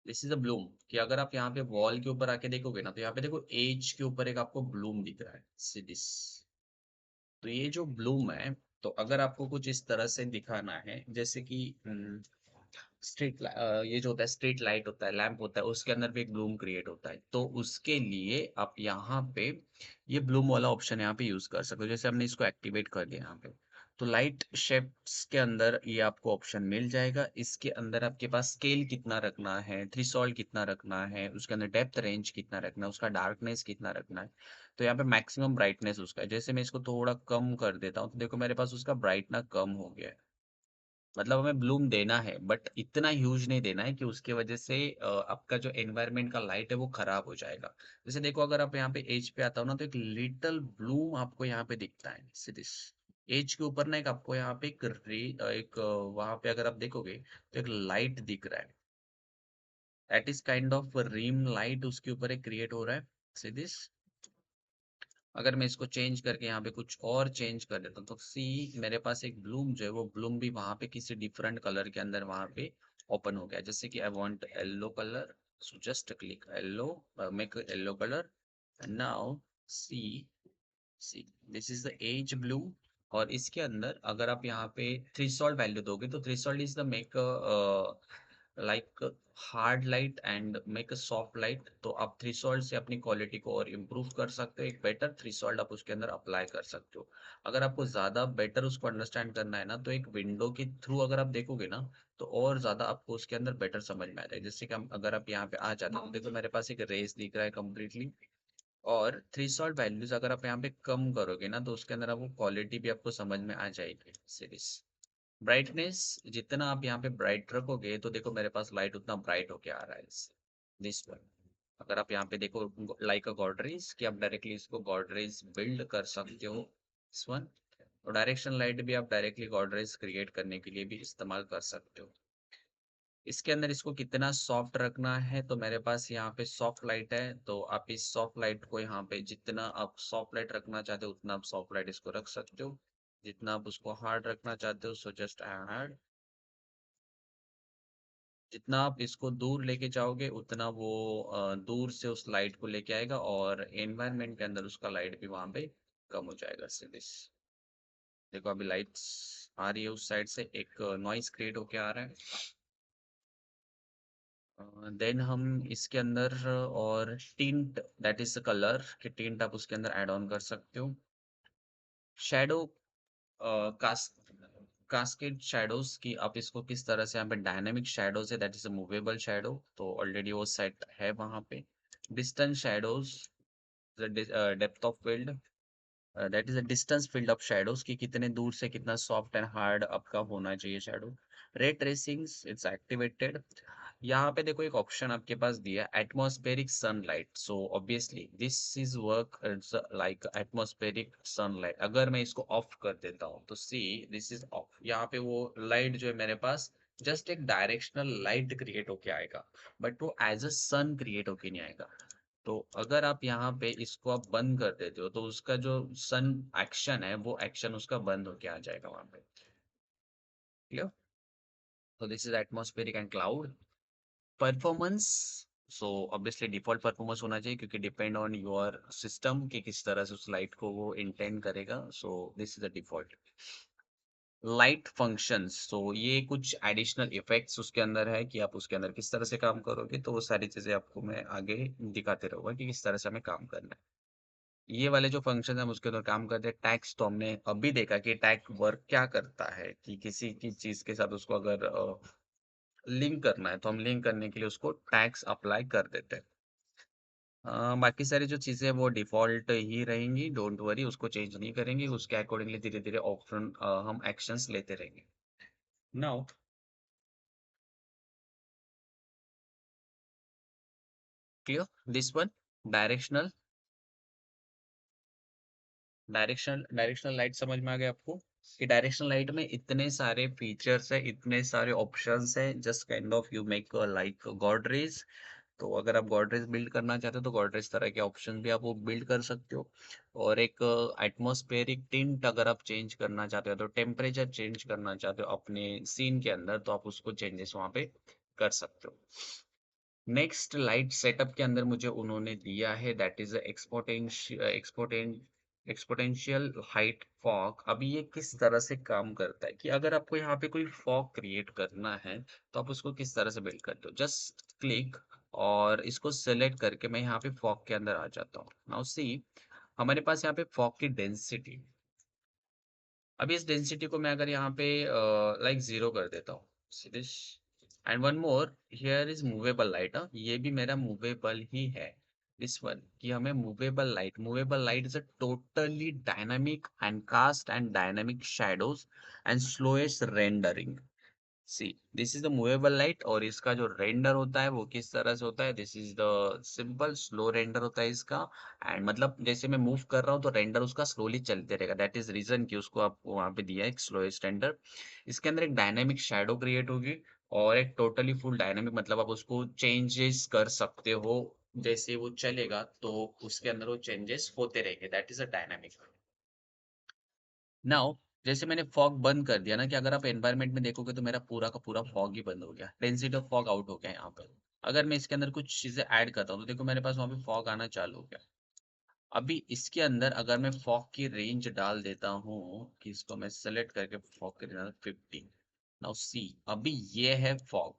this is a Bloom, कि अगर आप यहाँ पे wall के ऊपर आके देखोगे ना, तो यहाँ पे देखो एज के ऊपर एक आपको ब्लूम दिख रहा है, सी दिस। तो ये जो ब्लूम है, तो अगर आपको कुछ इस तरह से दिखाना है, जैसे कि ये जो होता है स्ट्रीट लाइट होता है, लैंप होता है, उसके अंदर भी एक ब्लूम क्रिएट होता है, तो उसके लिए आप यहाँ पे ये ब्लूम वाला ऑप्शन यहाँ पे यूज कर सकते हो। जैसे हमने इसको एक्टिवेट कर दिया यहाँ पे, तो लाइट शेप्स के अंदर ये आपको ऑप्शन मिल जाएगा। इसके अंदर आपके पास स्केल कितना रखना है, थ्रेशोल्ड कितना रखना है, उसके अंदर डेप्थ रेंज कितना रखना है, उसका डार्कनेस कितना रखना है। तो यहाँ पे मैक्सिमम ब्राइटनेस उसका है, जैसे मैं इसको थोड़ा कम कर देता हूँ, तो देखो मेरे पास उसका ब्राइटनेस कम हो गया है। मतलब हमें ब्लूम देना है, बट इतना ह्यूज नहीं देना है कि उसके वजह से आपका जो एनवायरनमेंट का लाइट है वो खराब हो जाएगा। जैसे देखो, अगर आप यहाँ पे एज पे आता हो ना, तो एक लिटिल ब्लूम आपको यहाँ पे दिखता है, सीरियस एज के ऊपर ना, एक आपको यहाँ पे एक वहां पे अगर आप देखोगे तो एक लाइट दिख रहा है, that is kind of rim light उसके ऊपर एक क्रिएट हो रहा है, सीरियस। अगर मैं इसको चेंज करके यहाँ पे कुछ और चेंज कर देता हूँ, तो सी मेरे पास एक ब्लूम जो है वो ब्लूम भी वहां पे किसी डिफरेंट कलर के अंदर वहां पे ओपन हो गया। जैसे कि I want yellow colour, so just click yellow, make yellow colour, and now see, see this is the edge blue. और इसके अंदर अगर आप यहाँ पे थ्रेशोल्ड वैल्यू दोगे, तो threshold is the make like hard light and make a soft light. तो आप थ्रेशोल्ड से अपनी क्वालिटी को और इम्प्रूव कर सकते हो, एक बेटर थ्रेशोल्ड आप उसके अंदर अप्लाई कर सकते हो। अगर आपको ज्यादा बेटर उसको अंडरस्टैंड करना है ना, तो एक विंडो के थ्रू अगर आप देखोगे ना, तो और ज्यादा आपको उसके अंदर बेटर समझ में आ जाएगा। जैसे कि हम अगर आप यहाँ पे आ जाते हो, तो देखो मेरे पास एक रेस दिख रहा है कम्प्लीटली। और थ्रेशोल्ड वैल्यूज अगर आप यहाँ पे कम करोगे ना, तो उसके अंदर आपको क्वालिटी भी आपको समझ में आ जाएगी, सीरीज। ब्राइटनेस जितना आप यहाँ पे ब्राइट रखोगे, तो देखो मेरे पास लाइट उतना ब्राइट होके आ रहा है दिस वन। अगर आप यहाँ पे देखो लाइक अ गॉडरेज, कि आप डायरेक्टली इसको गॉडरेज बिल्ड कर सकते हो, दिस वन। और डायरेक्शन लाइट भी आप डायरेक्टली गॉडरेज क्रिएट करने के लिए भी इस्तेमाल कर सकते हो। इसके अंदर इसको कितना सॉफ्ट रखना है, तो मेरे पास यहाँ पे सॉफ्ट लाइट है, तो आप इस सॉफ्ट लाइट को यहाँ पे जितना आप सॉफ्ट लाइट रखना चाहते हो उतना आप सॉफ्ट लाइट इसको रख सकते हो। जितना आप उसको हार्ड रखना चाहते हो, सो जस्ट ऐड। जितना आप इसको दूर लेके जाओगे, उतना वो दूर से उस लाइट को लेके आएगा, और एनवायरनमेंट के अंदर उसका लाइट भी वहां पे कम हो जाएगा से दिस। देखो अभी लाइट्स आ रही है उस साइड से, एक नॉइस क्रिएट होके आ रहा है। देन हम इसके अंदर और tint, that is the colour, कि टिंट आप उसके अंदर ऐड ऑन कर सकते हो। शेडो, कास कास्केड शेडोज, की आप इसको किस तरह से, यहाँ पे डायनेमिक शेडोज है, that is a movable shadow, तो ऑलरेडी वो सेट है वहां पे। Distance shadows, depth of field, that is a distance field of shadows, कि कितने दूर से कितना सॉफ्ट एंड हार्ड आपका होना चाहिए शेडो। रे ट्रेसिंग्स इट्स एक्टिवेटेड। यहाँ पे देखो एक ऑप्शन आपके पास दिया, atmospheric sunlight, so obviously this is work like atmospheric sunlight. अगर मैं इसको ऑफ कर देता हूँ, तो सी दिस इज ऑफ, यहाँ पे वो लाइट जो है मेरे पास जस्ट एक डायरेक्शनल लाइट क्रिएट होके आएगा, बट वो एज अ सन क्रिएट होके नहीं आएगा। तो अगर आप यहाँ पे इसको आप बंद कर देते हो, तो उसका जो सन एक्शन है, वो एक्शन उसका बंद होके आ जाएगा वहां पे, क्लियर। तो this is atmospheric and cloud performance. So obviously default performance होना चाहिए, क्योंकि डिपेंड ऑन योर सिस्टम कि किस तरह से उस लाइट को वो इंटेंड करेगा। So this is the default light functions. So ये कुछ एडिशनल इफेक्ट्स उसके अंदर है कि आप उसके अंदर किस तरह से काम करोगे, तो वो सारी चीजें आपको मैं आगे दिखाते रहूंगा कि किस तरह से हमें काम करना है। ये वाले जो फंक्शन हम उसके अंदर काम करते हैं, टैग्स, तो हमने अभी देखा कि टैग वर्क क्या करता है, कि किसी की चीज के साथ उसको अगर लिंक करना है तो हम लिंक करने के लिए उसको टैग्स अप्लाई कर देते हैं। बाकी सारी जो चीजें वो डिफॉल्ट ही रहेंगी, डोंट वरी, उसको चेंज नहीं करेंगे, उसके अकॉर्डिंगली धीरे धीरे ऑप्शन हम एक्शंस लेते रहेंगे। Now clear this one, directional directional light समझ में आ गया आपको? कि डायरेक्शनल लाइट में इतने सारे फीचर्स है, इतने सारे ऑप्शंस है, just kind of you make like God raise. तो अगर आप गॉडरेज बिल्ड करना चाहते हो तो गॉडरेज तरह के ऑप्शन भी आप वो बिल्ड कर सकते हो। और एक एटमॉस्फेरिक टिंट अगर आप चेंज करना चाहते हो, तो टेम्परेचर चेंज करना चाहते हो अपने सीन के अंदर, तो आप उसको चेंजेस वहां पे कर सकते हो। नेक्स्ट लाइट सेटअप के अंदर मुझे उन्होंने दिया है, that is exponential height fog. अभी ये किस तरह से काम करता है कि अगर आपको यहाँ पे कोई फॉग क्रिएट करना है, तो आप उसको किस तरह से बिल्ड करते हो। जस्ट क्लिक और इसको सेलेक्ट करके मैं यहाँ पे फॉग के अंदर आ जाता हूँ। नाउ सी, हमारे पास यहाँ पे फॉग की डेंसिटी, अभी इस डेंसिटी को मैं अगर यहाँ पे लाइक 0 कर देता हूँ, and one more, here is movable light. ये भी मेरा मूवेबल ही है, दिस वन, कि हमें movable light is a totally dynamic and cast and dynamic shadows and slowest rendering. See, this is the movable light, और इसका जो रेंडर होता है वो किस तरह से होता है, this is the simple slow render होता है इसका। एंड मतलब जैसे मैं मूव कर रहा हूँ तो रेंडर उसका स्लोली चलते रहेगा, दैट इज रीजन कि उसको आपको वहां पे दिया है एक स्लोएस्ट रेंडर। इसके अंदर एक डायनेमिक शैडो क्रिएट होगी, और एक टोटली फुल डायनेमिक, मतलब आप उसको चेंजेस कर सकते हो, जैसे वो चलेगा तो उसके अंदर वो चेंजेस होते रहेंगे, that is a dynamic. Now जैसे मैंने फॉग बंद कर दिया ना, कि अगर आप एनवायरनमेंट में देखोगे तो मेरा पूरा का पूरा फॉग ही बंद हो गया, डेंसिटी ऑफ फॉग आउट हो गया यहाँ पे। अगर मैं इसके अंदर कुछ चीजें ऐड करता हूँ तो देखो मेरे पास वहां पे फॉग आना चालू हो गया। अभी इसके अंदर अगर मैं फॉग की रेंज डाल देता हूँ, कि इसको मैं सेलेक्ट करके फॉग की रेंज 50। नाउ सी, अभी ये है फॉग।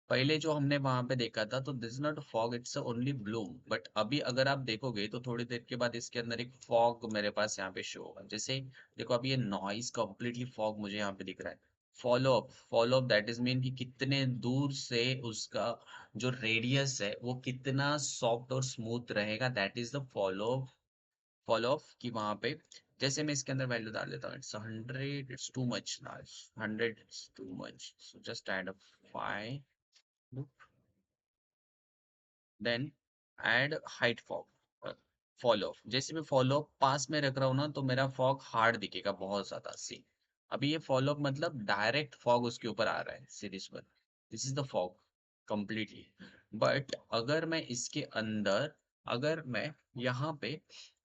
पहले जो हमने वहां पे देखा था तो this not fog, it's only Bloom, but अभी अगर आप देखोगे तो थोड़ी देर के बाद इसके अंदर एक फॉग मेरे पास यहाँ पे शो होगा। जैसे देखो अभी ये नॉइज कंप्लीटली फॉग मुझे यहाँ पे दिख रहा है। Follow up that is mean कि कितने दूर से उसका जो रेडियस है वो कितना सॉफ्ट और स्मूथ रहेगा, that is the follow up कि वहां पे। जैसे मैं इसके अंदर वैल्यू डाल देता हूँ, it's 100, it's too much, 100 it's too much, so just add a 5, then add height fog, follow. जैसे मैं फॉलो पास में रख रहा हूँ ना, तो मेरा फॉग हार्ड दिखेगा बहुत ज्यादा। सी, अभी ये फॉलो मतलब डायरेक्ट फॉग उसके ऊपर आ रहा है सीरीज पर, this is the fog completely. But अगर मैं इसके अंदर, अगर मैं यहाँ पे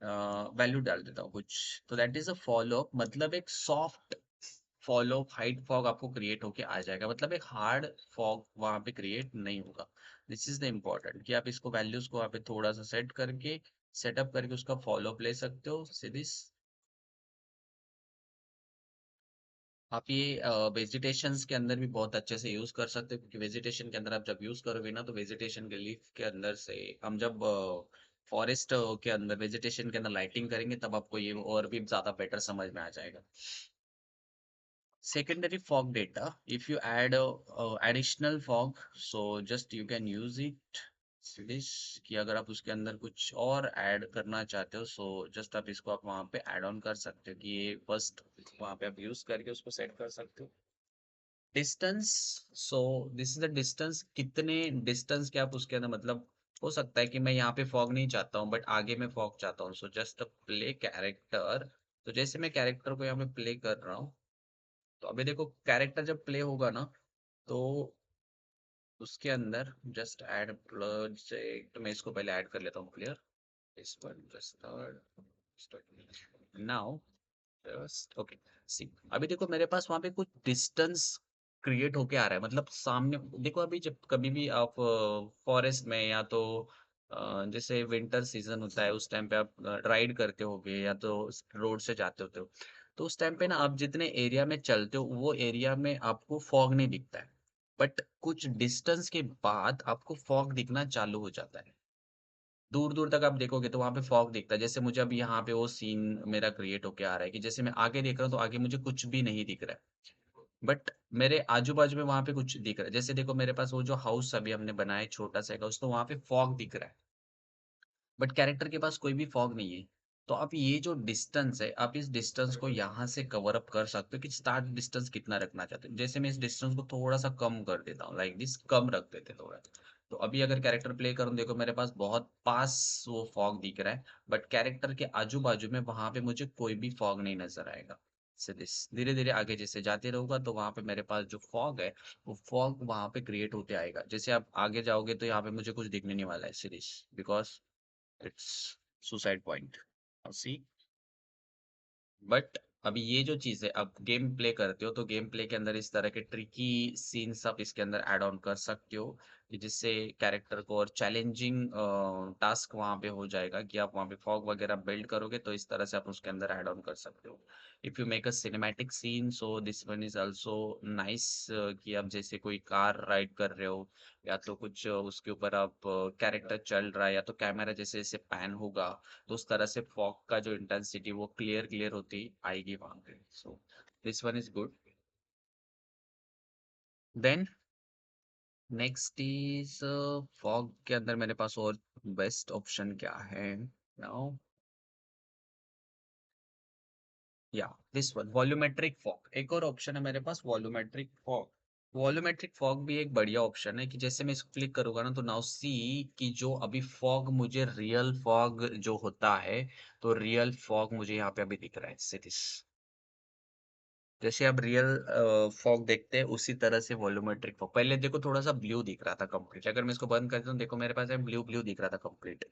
वैल्यू डाल देता हूँ कुछ, तो दैट इज अ फॉलो, मतलब एक सॉफ्ट फॉलो हाइट फॉग आपको क्रिएट होके आ जाएगा, मतलब एक हार्ड फॉग वहां पे क्रिएट नहीं होगा। दिस इज द इम्पोर्टेंट, कि आप इसको वैल्यूज को वहाँ पे थोड़ा सा सेट करके, सेटअप करके उसका फॉलो अप ले सकते हो सीरीज। आप ये वेजिटेशंस के अंदर भी बहुत अच्छे से यूज कर सकते हो, क्योंकि वेजिटेशन के अंदर आप जब यूज करोगे ना, तो वेजिटेशन के लीफ के अंदर से हम जब फॉरेस्ट के अंदर वेजिटेशन के अंदर लाइटिंग करेंगे, तब आपको ये और भी ज्यादा बेटर समझ में आ जाएगा। Secondary fog data, if you add additional fog, so just you can use it this, कि अगर आप उसके अंदर कुछ और ऐड करना चाहते हो, सो जस्ट आप इसको आप वहाँ पे ऐड ऑन कर सकते हो, कि ये फर्स्ट वहाँ पे आप यूज करके उसको सेट कर सकते हो। Distance, so this is the distance, कितने डिस्टेंस के आप उसके अंदर, मतलब हो सकता है कि मैं यहाँ पे फॉग नहीं चाहता हूँ बट आगे मैं फॉग चाहता हूँ, सो जस्ट प्ले कैरेक्टर। तो जैसे मैं कैरेक्टर को यहाँ पे प्ले कर रहा हूँ, तो अभी देखो कैरेक्टर जब प्ले होगा ना, तो उसके अंदर जस्ट ऐड प्रोजेक्ट, मैं इसको पहले ऐड कर लेता हूँ क्लियर, इस पर जस्ट नाउ, ओके। सी, अभी देखो मेरे पास वहां पे कुछ डिस्टेंस क्रिएट होके आ रहा है, मतलब सामने देखो। अभी जब कभी भी आप फॉरेस्ट में या तो जैसे विंटर सीजन होता है उस टाइम पे आप राइड करते होगे या तो रोड से जाते होते हो, तो उस टाइम पे ना आप जितने एरिया में चलते हो वो एरिया में आपको फॉग नहीं दिखता है, बट कुछ डिस्टेंस के बाद आपको फॉग दिखना चालू हो जाता है। दूर दूर तक आप देखोगे तो वहां पे फॉग दिखता है। जैसे मुझे अभी यहाँ पे वो सीन मेरा क्रिएट होके आ रहा है कि जैसे मैं आगे देख रहा हूँ तो आगे मुझे कुछ भी नहीं दिख रहा है, बट मेरे आजू-बाजू में वहाँ पे कुछ दिख रहा है। जैसे देखो मेरे पास वो जो हाउस अभी हमने बनाया है छोटा-सा एक हाउस, तो वहाँ पे फॉग दिख रहा है। बट कैरेक्टर के पास कोई भी फॉग नहीं है। तो आप ये जो डिस्टेंस है, आप इस डिस्टेंस को यहाँ से कवर अप कर सकते हो कि स्टार्ट डिस्टेंस कितना रखना चाहते हो। जैसे मैं इस डिस्टेंस को थोड़ा-सा कम कर देता हूँ, लाइक दिस कम रख देते हैं थोड़ा। तो अभी अगर कैरेक्टर प्ले करूँ, देखो मेरे पास बहुत पास वो फॉग दिख रहा है, बट कैरेक्टर के आजू-बाजू में वहाँ पे मुझे कोई भी फॉग नहीं नज़र आएगा। से दिस धीरे-धीरे आगे जैसे जाते रहूँगा तो वहाँ पे मेरे पास जो फॉग है, वो फॉग वहाँ पे क्रिएट होते आएगा। जैसे आप आगे जाओगे तो यहाँ पे मुझे कुछ दिखने नहीं वाला है series, because it's suicide point. See, but अभी ये जो चीज़ है, आप गेम प्ले करते हो तो गेम प्ले के अंदर इस तरह के ट्रिकी सीन्स आप इसके अंदर ऐड ऑन कर सकते हो कि जिससे कैरेक्टर को और चैलेंजिंग टास्क वहाँ पे हो जाएगा कि आप वहाँ पे फॉग वगैरह बिल्ड करोगे तो इस तरह से आप उसके अंदर ऐड ऑन कर सकते हो। If you make a cinematic scene, so this one is also nice, कि आप जैसे कोई कार राइड कर रहे हो या तो कुछ उसके ऊपर आप कैरेक्टर चल रहा है या तो कैमरा जैसे जैसे पैन होगा तो उस तरह से फॉग का जो इंटेंसिटी वो क्लियर क्लियर होती आएगी वहां पे। So this one is good. Then next is fog के अंदर मेरे पास और बेस्ट ऑप्शन क्या है नाउ, या दिस वन वॉल्यूमेट्रिक फॉग। एक और ऑप्शन है मेरे पास वॉल्यूमेट्रिक फॉग। वॉल्यूमेट्रिक फॉग भी एक बढ़िया ऑप्शन है कि जैसे मैं इसको क्लिक करूंगा ना तो नाउ सी कि जो अभी फॉग मुझे रियल फॉग जो होता है, तो रियल फॉग मुझे यहाँ पे अभी दिख रहा है सिटीज। जैसे आप रियल फॉग देखते हैं उसी तरह से वॉल्यूमेट्रिक फॉग। पहले देखो थोड़ा सा ब्लू दिख रहा था कंप्लीट, अगर मैं इसको बंद करता हूँ देखो मेरे पास ब्लू ब्लू दिख रहा था कंप्लीट।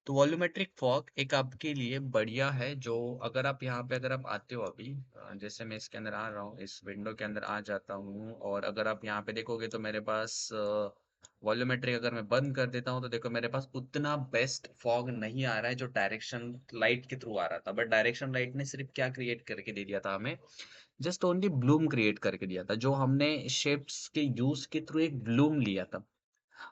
तो वॉल्यूमेट्रिक फॉग एक आपके लिए बढ़िया है, जो अगर आप यहाँ पे अगर आप आते हो अभी जैसे मैं इसके अंदर आ रहा हूँ, इस विंडो के अंदर आ जाता हूँ और अगर आप यहाँ पे देखोगे तो मेरे पास वॉल्यूमेट्रिक अगर मैं बंद कर देता हूँ तो देखो मेरे पास उतना बेस्ट फॉग नहीं आ रहा है जो डायरेक्शन लाइट के थ्रू आ रहा था। बट डायरेक्शन लाइट ने सिर्फ क्या क्रिएट करके दे दिया था हमें, जस्ट ओनली ब्लूम क्रिएट करके दिया था, जो हमने शेप्स के यूज के थ्रू एक ब्लूम लिया था।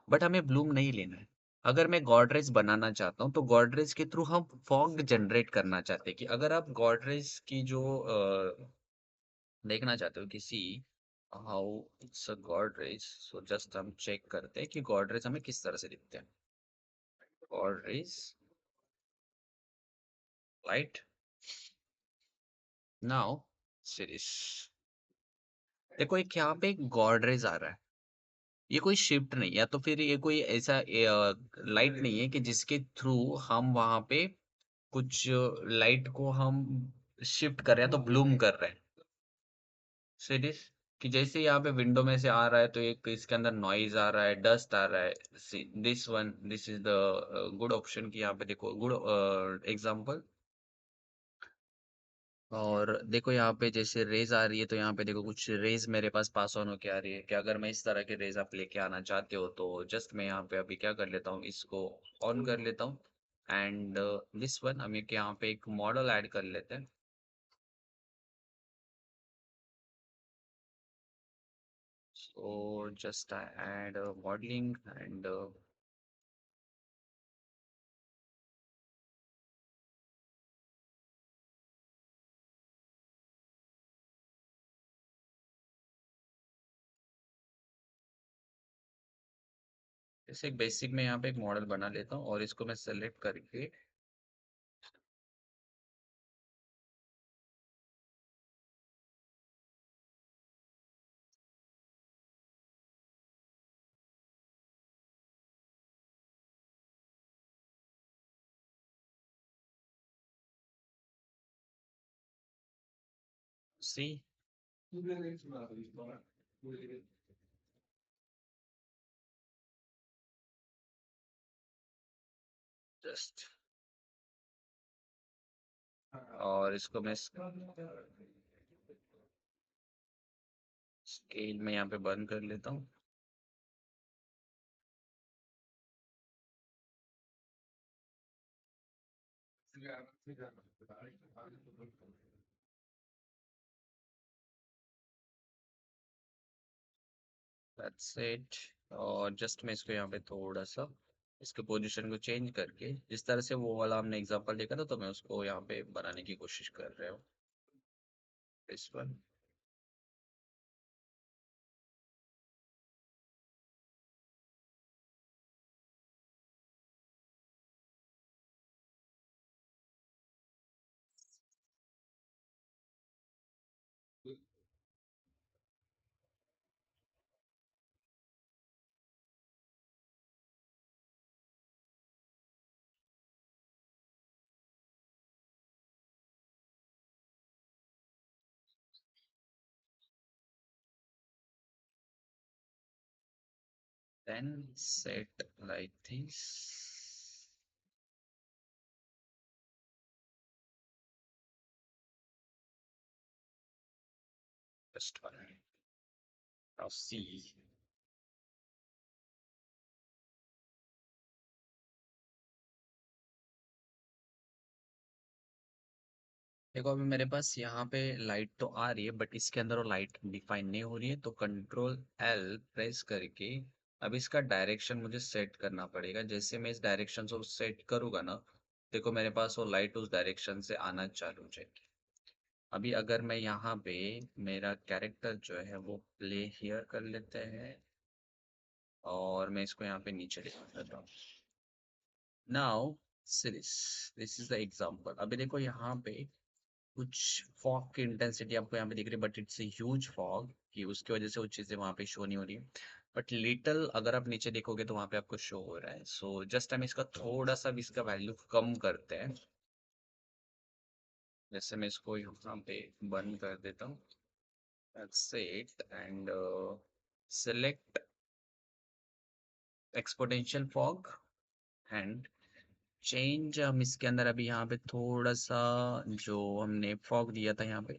बट हमें ब्लूम नहीं लेना है। अगर मैं गॉडरेज बनाना चाहता हूँ तो गॉडरेज के थ्रू हम फॉग जनरेट करना चाहते हैं कि अगर आप गॉडरेज की जो देखना चाहते हो किसी how it's a Godrej, so just हम चेक करते हैं कि गॉडरेज हमें किस तरह से दिखते हैं। गॉडरेज लाइट नाउ सीरीज, देखो एक यहाँ पे गॉडरेज आ रहा है। ये कोई शिफ्ट नहीं है, या तो फिर ये कोई ऐसा लाइट नहीं है कि जिसके थ्रू हम वहां पे कुछ लाइट को हम शिफ्ट कर रहे हैं तो ब्लूम कर रहे हैं। सीरीज कि जैसे यहाँ पे विंडो में से आ रहा है तो एक इसके अंदर नॉइज आ रहा है, डस्ट आ रहा है। This one this is the good option कि यहाँ पे देखो गुड एग्जांपल। और देखो यहाँ पे जैसे रेज आ रही है तो यहाँ पे देखो कुछ रेज मेरे पास ऑन होके आ रही है कि अगर मैं इस तरह के रेज आप लेके आना चाहते हो तो जस्ट मैं यहाँ पे अभी क्या कर लेता हूँ, इसको ऑन कर लेता हूँ। एंड दिस वन हम एक यहाँ पे एक मॉडल ऐड कर लेते हैं। So just I add modeling and जैसे एक बेसिक में यहाँ पे एक मॉडल बना लेता हूँ और इसको मैं सेलेक्ट करके सी जस्ट, और इसको मैं स्केल में यहाँ पे बंद कर लेता हूँ। That's it. और जस्ट मैं इसको यहाँ पे थोड़ा सा इसके पोजीशन को चेंज करके, जिस तरह से वो वाला हमने एग्जांपल देखा था, तो मैं उसको यहाँ पे बनाने की कोशिश कर रहा हूँ। इस पर then set like this. Just one. Now see. देखो अभी मेरे पास यहाँ पे लाइट तो आ रही है, बट इसके अंदर वो लाइट डिफाइन नहीं हो रही है, तो कंट्रोल एल प्रेस करके अब इसका डायरेक्शन मुझे सेट करना पड़ेगा। जैसे मैं इस डायरेक्शन को सेट करूंगा ना, देखो मेरे पास वो लाइट उस डायरेक्शन से आना चालू हो जाएगी। अभी अगर मैं यहाँ पे मेरा कैरेक्टर जो है वो प्ले हियर कर लेते हैं, और मैं इसको यहाँ पे नीचे दिखा देता हूँ। Now this is the example. अभी देखो यहाँ पे कुछ फॉग की इंटेंसिटी आपको यहाँ पे दिख रही है, but it's a huge fog कि उसकी वजह से वो चीज़ें वहाँ पे शो नहीं हो रही है। बट लिटिल अगर आप नीचे देखोगे तो वहाँ पे आपको शो हो रहा है। सो जस्ट हम इसका थोड़ा सा भी इसका वैल्यू कम करते हैं। जैसे मैं इसको यहाँ पे बंद कर देता हूँ, that's it, and select exponential fog and change. हम इसके अंदर अभी यहाँ पे थोड़ा सा जो हमने फॉग दिया था यहाँ पे,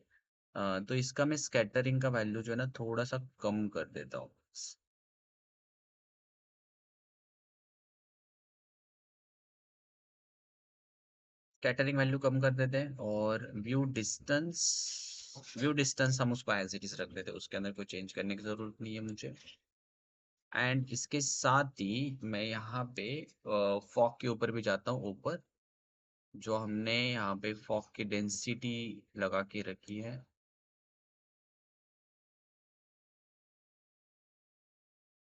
तो इसका मैं स्कैटरिंग का वैल्यू जो है ना थोड़ा सा कम कर देता हूँ। स्कैटरिंग वैल्यू कम कर देते हैं, और व्यू डिस्टेंस हम उसको एज इट इज रख देते हैं, उसके अंदर कोई चेंज करने की जरूरत नहीं है मुझे। एंड इसके साथ ही मैं यहाँ पे फॉग के ऊपर भी जाता हूँ, ऊपर जो हमने यहाँ पे फॉग की डेंसिटी लगा के रखी है,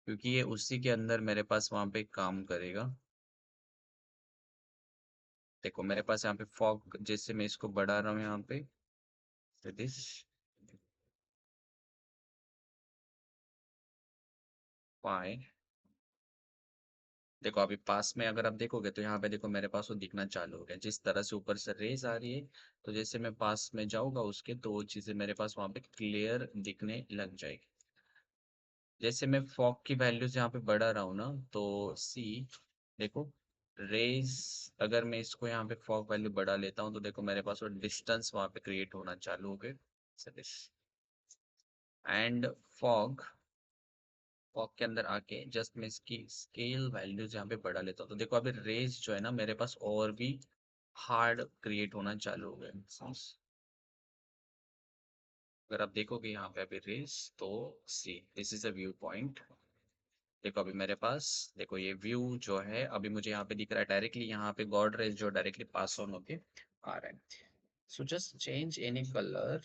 क्योंकि ये उसी के अंदर मेरे पास वहाँ पे काम करेगा। देखो मेरे पास यहाँ पे फॉग, जैसे मैं इसको बढ़ा रहा हूँ यहाँ पे, दिस फाइन। देखो अभी पास में अगर आप देखोगे तो यहाँ पे देखो मेरे पास वो दिखना चालू हो गया, जिस तरह से ऊपर से रेज आ रही है, तो जैसे मैं पास में जाऊंगा उसके, तो वो चीजें मेरे पास वहाँ पे क्लियर दिखने लग जाएगी। जैसे मैं फॉग की वैल्यूज यहाँ पे बढ़ा रहा हूँ ना, तो सी देखो रेज, अगर मैं इसको यहाँ पे फॉग वैल्यू बढ़ा लेता हूँ, तो देखो मेरे पास वो डिस्टेंस वहाँ पे क्रिएट होना चालू हो गए। एंड फॉग फॉग के अंदर आके जस्ट मैं इसकी स्केल वैल्यूज यहाँ पे बढ़ा लेता हूँ, तो देखो अभी रेज जो है ना मेरे पास और भी हार्ड क्रिएट होना चालू हो गए। अगर आप देखोगे यहाँ पे अभी रेज, तो see this is a view point. देखो अभी मेरे पास, देखो ये व्यू जो है अभी मुझे यहाँ पे दिख रहा है डायरेक्टली, यहाँ पे गॉड रेज जो डायरेक्टली पास ऑन होके आ रहा है। So just change any colour,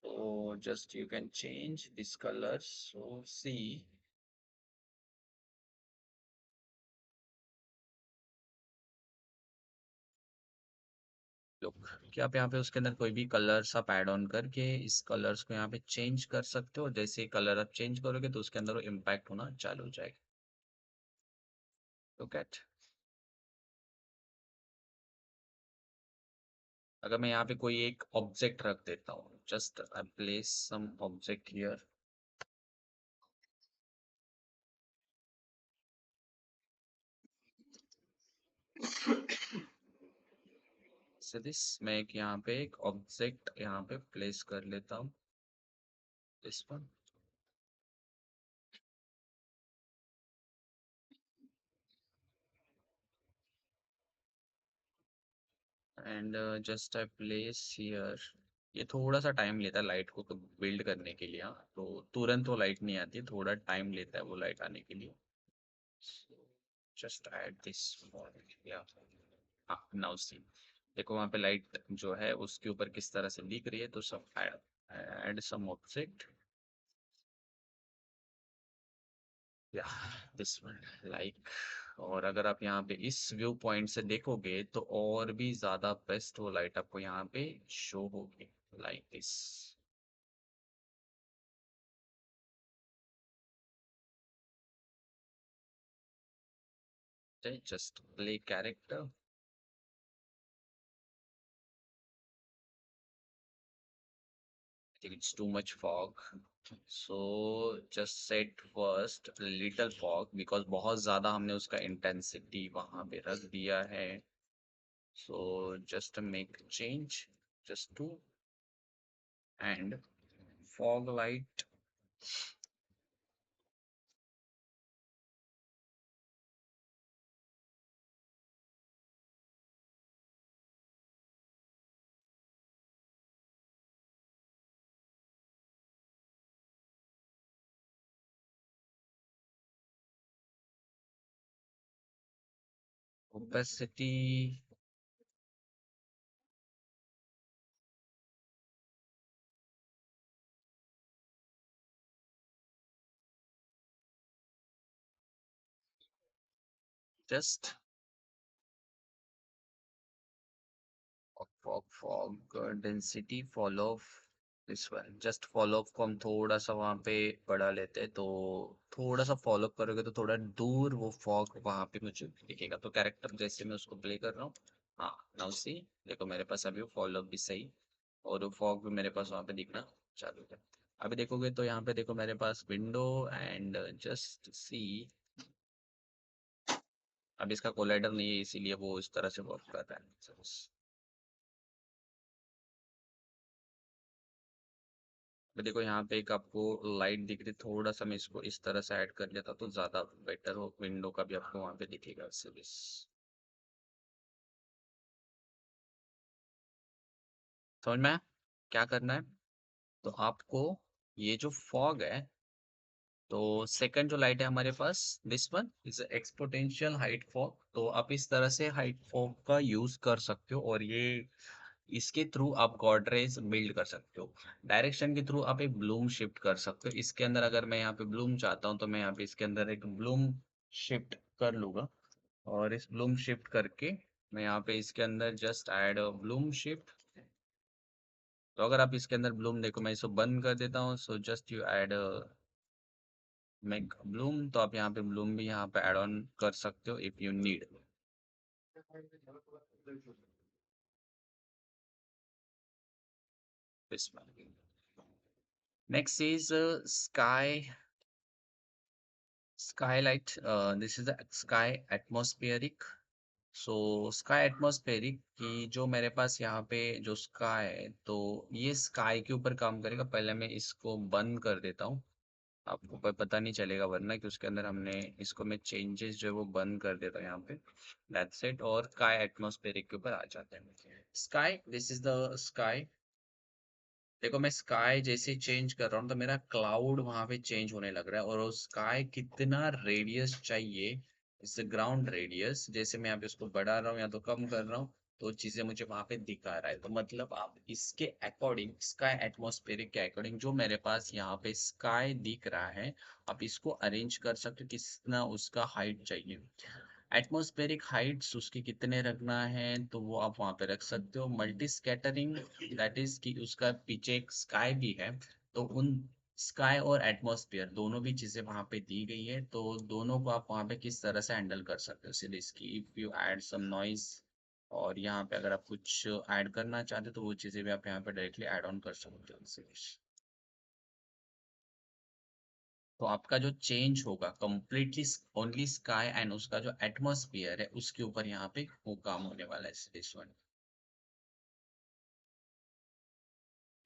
so just you can change this color, so see, look कि आप यहाँ पे उसके अंदर कोई भी कलर्स आप ऐड ऑन करके इस कलर्स को यहाँ पे चेंज कर सकते हो। जैसे कलर आप चेंज करोगे तो उसके अंदर वो इम्पैक्ट होना चालू हो जाएगा। लुक एट, अगर मैं यहाँ पे कोई एक ऑब्जेक्ट रख देता हूँ, just I place some object here, से दिस मैं एक यहाँ पे एक ऑब्जेक्ट यहाँ पे प्लेस कर लेता हूँ, this one. And just I place here. ये थोड़ा सा टाइम लेता है लाइट को तो बिल्ड करने के लिए, हाँ, तो तुरंत वो लाइट नहीं आती, थोड़ा टाइम लेता है वो लाइट आने के लिए। जस्ट ऐड दिस या हाँ, नाउ सी, देखो वहाँ पे लाइट जो है उसके ऊपर किस तरह से दिख रही है, तो सब ऐड सम ऑब्जेक्ट या दिस वन लाइक। और अगर आप यहाँ पे इस व्यू पॉइंट से देखोगे तो और भी ज्यादा बेस्ट वो लाइट आपको यहाँ पे शो होगी, like this. Just play character. I think it's too much fog. So just set first little fog because बहुत ज़्यादा हमने उसका intensity वहाँ पे रख दिया है. So just make change, just to and fog light. Opacity just fog density follow this one, just follow को हम थोड़ा सा वहाँ पे बढ़ा लेते हैं, तो थोड़ा सा फॉलो करोगे तो थोड़ा दूर वो फॉग वहाँ पे मुझे दिखेगा, तो कैरेक्टर जैसे मैं उसको प्ले कर रहा हूँ। हाँ, नाउ सी, देखो मेरे पास अभी वो फॉलो भी सही और वो फॉग भी मेरे पास वहाँ पे दिखना चालू है। अभी देखोगे तो यहाँ पे देखो मेरे पास विंडो एंड जस्ट सी, अब इसका कोलाइडर नहीं है इसीलिए वो इस तरह से वर्क कर रहा है। मैं देखो यहाँ पे एक आपको लाइट दिख रही, थोड़ा सा मैं इसको इस तरह से ऐड कर लेता तो ज्यादा बेटर हो, विंडो का भी आपको वहां पे दिखेगा सर्विस। समझ में आया? क्या करना है, तो आपको ये जो फॉग है, तो सेकंड जो लाइट है हमारे पास, this one is exponential height fog, तो आप इस तरह से हाइट फॉग का यूज कर सकते हो और ये इसके थ्रू आप गॉडरेज बिल्ड कर सकते हो। डायरेक्शन के थ्रू आप एक ब्लूम शिफ्ट कर सकते हो, इसके अंदर अगर मैं यहाँ पे ब्लूम चाहता हूँ तो मैं यहाँ पे इसके अंदर एक ब्लूम शिफ्ट कर लूंगा, और इस ब्लूम शिफ्ट करके मैं यहाँ पे इसके अंदर जस्ट ऐड ब्लूम शिफ्ट। तो अगर आप इसके अंदर ब्लूम देखो, मैं इसको बंद कर देता हूँ, so just you add make Bloom, तो आप यहाँ पे ब्लूम भी यहाँ पे ऐड ऑन कर सकते हो if you need. Next is sky, skylight. This is the sky atmospheric. So sky atmospheric की जो मेरे पास यहाँ पे जो स्काई है, तो ये स्काई के ऊपर काम करेगा। पहले मैं इसको बंद कर देता हूँ, आपको कोई पता नहीं चलेगा वरना कि उसके अंदर हमने इसको मैं चेंजेस जो है वो बंद कर देता हूँ यहाँ पे। दैट्स इट, और स्काई एटमॉस्फेरिक के ऊपर आ जाते हैं। Sky, this is the sky. देखो मैं स्काई जैसे चेंज कर रहा हूँ तो मेरा क्लाउड वहां पे चेंज होने लग रहा है, और वो स्काई कितना रेडियस चाहिए, इस ग्राउंड रेडियस, जैसे मैं यहाँ पे उसको बढ़ा रहा हूँ या तो कम कर रहा हूँ तो चीजें मुझे वहां पे दिखा रहा है। तो मतलब आप इसके अकॉर्डिंग, स्काई एटमॉस्फेरिक के अकॉर्डिंग जो मेरे पास यहाँ पे स्काई दिख रहा है, आप इसको अरेंज कर सकते हो कितना उसका हाइट चाहिए। एटमॉस्फेरिक हाइट्स उसके कितने रखना है तो वो आप वहां पे रख सकते हो। मल्टी स्कैटरिंग, दैट इज कि उसका पीछे एक स्काई भी है, तो उन स्काई और एटमॉस्फेयर दोनों भी चीजें वहां पे दी गई है, तो दोनों को आप वहां पे किस तरह से हैंडल कर सकते हो। सीधे इसकी if you add some noise, और यहाँ पे अगर आप कुछ ऐड करना चाहते हो तो वो चीजें भी आप यहाँ पे डायरेक्टली ऐड ऑन कर सकते हो। तो आपका जो चेंज होगा कंप्लीटली ओनली स्काई एंड उसका जो एटमॉस्फेयर है उसके ऊपर यहाँ पे वो काम होने वाला है दिस वन।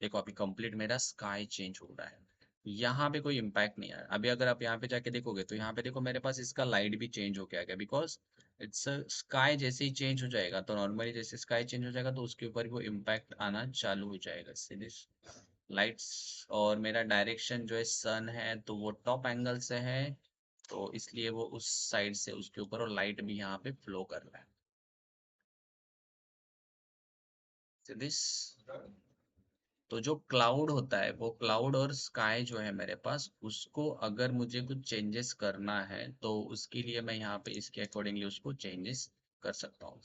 देखो अभी कंप्लीट मेरा स्काई चेंज हो रहा है। यहाँ पे कोई इम्पैक्ट नहीं आया। अभी अगर आप यहाँ पे जाके देखोगे तो यहाँ पे देखो मेरे पास इसका लाइट भी चेंज हो गया, बिकॉज इट्स स्काई जैसे ही चेंज हो जाएगा तो नॉर्मली जैसे स्काई चेंज हो जाएगा तो उसके ऊपर वो इम्पैक्ट आना चालू हो जाएगा सीधे लाइट्स। और मेरा डायरेक्शन जो है सन है तो वो टॉप एंगल से है, तो इसलिए वो उस साइड से उसके ऊपर और लाइट भी यहाँ पे फ्लो कर रहा है। दिस तो जो क्लाउड होता है वो क्लाउड और स्काई जो है मेरे पास, उसको अगर मुझे कुछ चेंजेस करना है तो उसके लिए मैं यहाँ पे इसके अकॉर्डिंगली उसको चेंजेस कर सकता हूँ।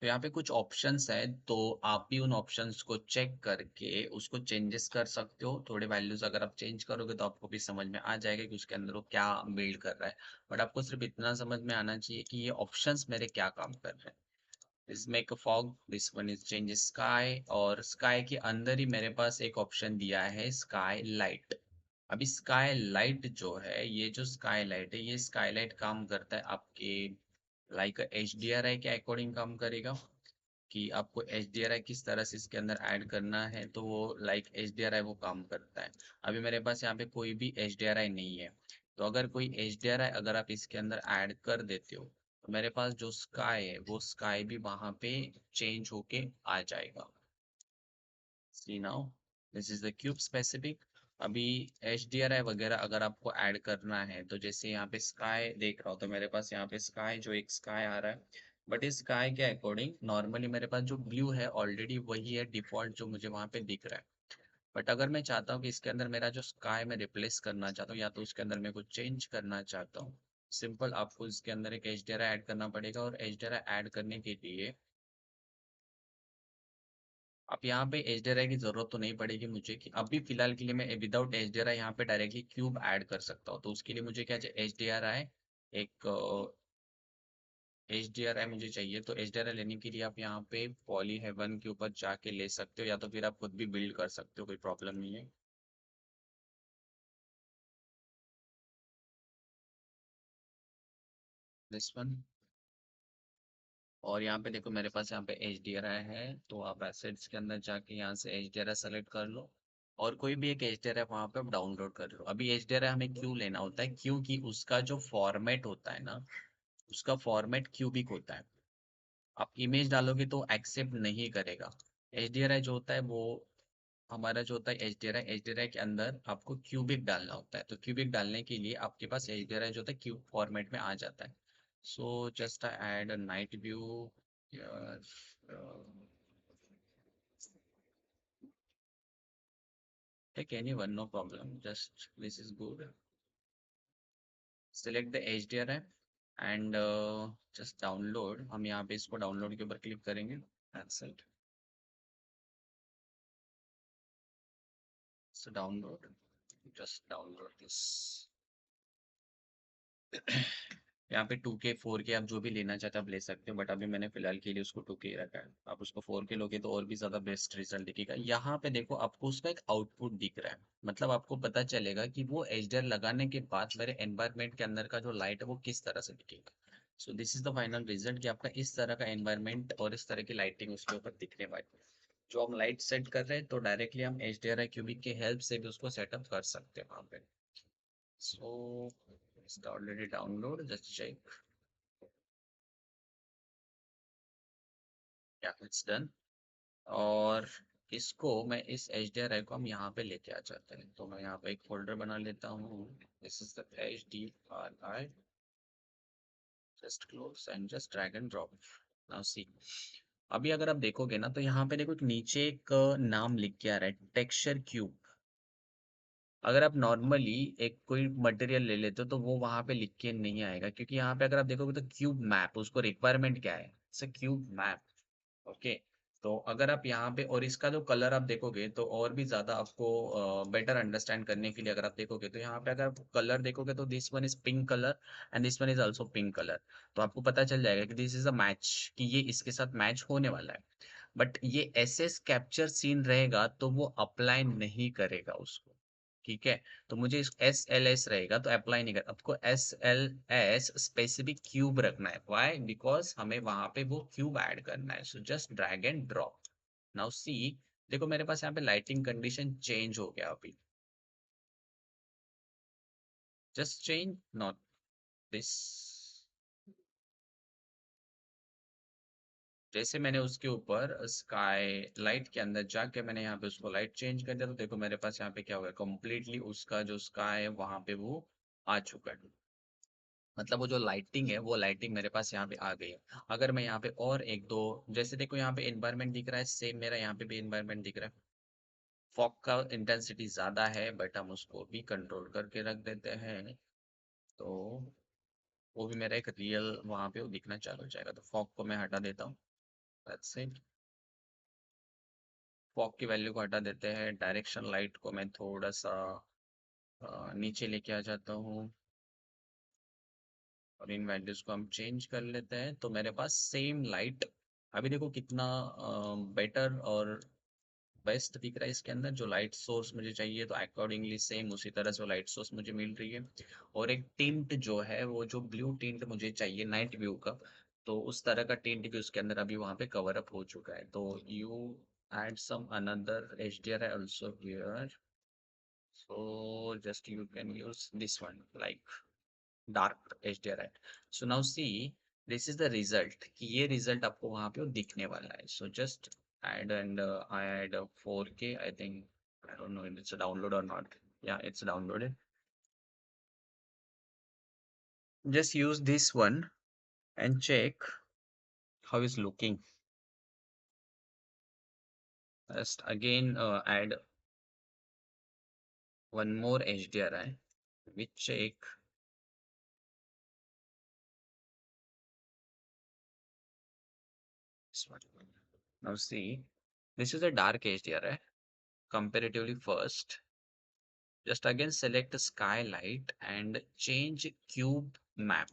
तो यहाँ पे कुछ ऑप्शंस है, तो आप भी उन ऑप्शंस को चेक करके उसको चेंजेस कर सकते हो। थोड़े वैल्यूज अगर आप चेंज करोगे तो आपको भी समझ में आ जाएगा कि उसके अंदर वो क्या बिल्ड कर रहा है। बट आपको सिर्फ इतना समझ में आना चाहिए कि ये ऑप्शंस मेरे क्या काम कर रहे हैं। This make a fog, this one is change sky, और स्काई के अंदर ही मेरे पास एक ऑप्शन दिया है स्काई लाइट। अभी स्काई लाइट जो है, ये जो स्काई लाइट है, ये स्काई लाइट काम करता है आपके लाइक एच डी आर आई के अकॉर्डिंग काम करेगा कि आपको एच डी आर आई किस तरह से इसके अंदर ऐड करना है, तो वो लाइक एच डी आर आई वो काम करता है। अभी मेरे पास यहाँ पे कोई भी एच डी आर आई नहीं है, तो अगर कोई एच डी आर आई अगर आप इसके अंदर ऐड कर देते हो तो मेरे पास जो स्काई है वो स्काई भी वहां पे चेंज होके आ जाएगा। See now, this is the cube specific. अभी एच डी आर आई वगैरह अगर आपको ऐड करना है तो जैसे यहाँ पे स्काई देख रहा हो तो मेरे पास यहाँ पे स्काई जो एक स्काई आ रहा है, बट इस स्काई के अकॉर्डिंग नॉर्मली मेरे पास जो ब्लू है ऑलरेडी वही है डिफॉल्ट जो मुझे वहां पे दिख रहा है। बट अगर मैं चाहता हूँ कि इसके अंदर मेरा जो स्काई मैं रिप्लेस करना चाहता हूँ या तो उसके अंदर मैं कुछ चेंज करना चाहता हूँ, सिंपल आपको इसके अंदर एक H D R I add करना पड़ेगा। और H D R I add करने के लिए अब यहाँ पे एच डी आर आई की जरूरत तो नहीं पड़ेगी मुझे, कि अभी फिलहाल के लिए मैं विदाउट एच डी आर आई यहाँ पे डायरेक्टली क्यूब ऐड कर सकता हूँ। तो उसके लिए मुझे क्या चाहिए, एच डी आर आई, एक एच डी आर आई मुझे चाहिए। तो एच डी आर आई लेने के लिए आप यहाँ पे पॉली हेवन के ऊपर जाके ले सकते हो, या तो फिर आप खुद भी बिल्ड कर सकते हो, कोई प्रॉब्लम नहीं है। This one. और यहाँ पे देखो मेरे पास यहाँ पे एच डी आर आई है, तो आप एसेट्स के अंदर जाके यहाँ से H D R I select कर लो और कोई भी एक एच डी आर आई वहाँ पे आप डाउनलोड कर लो। अभी एच डी आर आई हमें क्यों लेना होता है, क्योंकि उसका जो फॉर्मेट होता है ना, उसका फॉर्मेट क्यूबिक होता है। आप इमेज डालोगे तो एक्सेप्ट नहीं करेगा। एच डी आर आई जो होता है वो हमारा जो होता है एच डी आर आई, एच डी आर आई के अंदर आपको क्यूबिक डालना होता है। तो क्यूबिक डालने के लिए आपके पास एच डी आर आई जो होता है क्यूब फॉर्मेट में आ जाता है। So just I add a night view. take anyone, no problem, just this is good. Select the HDRI and just download। हम यहाँ पे इसको डाउनलोड के ऊपर क्लिक करेंगे। That's it, so download, just download this। यहाँ पे 2K 4K आप जो भी लेना चाहते हो आप ले सकते हो, बट अभी मैंने फिलहाल के लिए उसको 2K ही रखा है। आप उसको 4K लोगे तो और भी ज्यादा बेस्ट रिजल्ट दिखेगा। यहाँ पे देखो आपको उसका एक आउटपुट दिख रहा है, मतलब आपको पता चलेगा कि वो एचडीआर लगाने के बाद मेरे एनवायरनमेंट के अंदर का जो लाइट है वो किस तरह से दिखेगा। सो this is the final result कि आपका इस तरह का एनवायरनमेंट और इस तरह की लाइटिंग उसके ऊपर दिखने वाली है। जो हम लाइट सेट कर रहे हैं तो डायरेक्टली हम एच डी आर आई क्यूबिक की हेल्प से भी उसको सेटअप कर सकते हैं वहाँ पे। सो इसका ऑलरेडी डाउनलोड, जस्ट चेक, या इट्स डन। और इसको मैं इस एच डी आर आई को हम यहाँ पे लेके आ जाते हैं, तो मैं यहाँ पे एक फोल्डर बना लेता हूँ। This is the H D R I, just close and just drag and drop. Now see, अभी अगर आप देखोगे ना तो यहाँ पे देखो एक नीचे एक नाम लिख के आ रहा है, टेक्सचर क्यूब। अगर आप नॉर्मली एक कोई मटेरियल ले लेते हो तो वो वहां पे लिख के नहीं आएगा, क्योंकि यहाँ पे अगर आप देखोगे तो क्यूब मैप उसको रिक्वायरमेंट क्या है, क्यूब मैप। ओके, तो अगर आप यहाँ पे और इसका जो कलर आप देखोगे तो और भी ज्यादा आपको बेटर अंडरस्टैंड करने के लिए अगर आप देखोगे तो यहाँ पे अगर आप कलर देखोगे तो this one is pink colour and this one is also pink colour. तो आपको पता चल जाएगा कि दिस इज अ मैच, कि ये इसके साथ मैच होने वाला है। बट ये एसएस कैप्चर सीन रहेगा तो वो अप्लाई नहीं करेगा उसको। ठीक है, तो मुझे इस एस एल एस रहेगा तो अप्लाई नहीं कर, आपको S L S specific cube रखना है। व्हाई, बिकॉज हमें वहां पे वो क्यूब ऐड करना है। So just drag and drop. Now see, देखो मेरे पास यहाँ पे लाइटिंग कंडीशन चेंज हो गया अभी, जस्ट चेंज नॉट दिस। जैसे मैंने उसके ऊपर स्काई लाइट के अंदर जाके मैंने यहाँ पे उसको लाइट चेंज कर दिया, तो देखो मेरे पास यहाँ पे क्या हो गया, कम्प्लीटली उसका जो स्काई है वहां पे वो आ चुका है। मतलब वो जो लाइटिंग है वो लाइटिंग मेरे पास यहाँ पे आ गई है। अगर मैं यहाँ पे और एक दो, जैसे देखो यहाँ पे एनवायरनमेंट दिख रहा है, सेम मेरा यहाँ पे भी एनवायरनमेंट दिख रहा है। फॉग का इंटेंसिटी ज्यादा है बट हम उसको भी कंट्रोल करके रख देते हैं, तो वो भी मेरा एक रियल वहां पे वो दिखना चालू हो जाएगा। तो फॉग को मैं हटा देता हूँ, दैट्स इट। फॉग की वैल्यू को हटा देते हैं, डायरेक्शन लाइट को मैं थोड़ा सा नीचे लेके आ जाता हूँ, और इन वैल्यूज को हम चेंज कर लेते हैं, तो मेरे पास सेम लाइट अभी देखो कितना बेटर और बेस्ट दिख रहा है। इसके अंदर जो लाइट सोर्स मुझे चाहिए तो अकॉर्डिंगली सेम उसी तरह से लाइट सोर्स मुझे मिल रही है। और एक टिंट जो है वो जो ब्लू टिंट मुझे चाहिए नाइट व्यू का, तो उस तरह का टिंट भी उसके अंदर अभी वहां पे कवर अप हो चुका है। तो you add some another HDRI also here, so just you can use this one like dark HDRI. So now see, this is the result कि ये result आपको वहां पे वो दिखने वाला है। So just add, and I add 4K, I think, I don't know if it's a download or not. Yeah, it's downloaded. Just use this one and check how it's looking. Just again add one more HDRI. We check this one. Now see, this is a dark HDRI comparatively first. Just again select skylight and change cube map.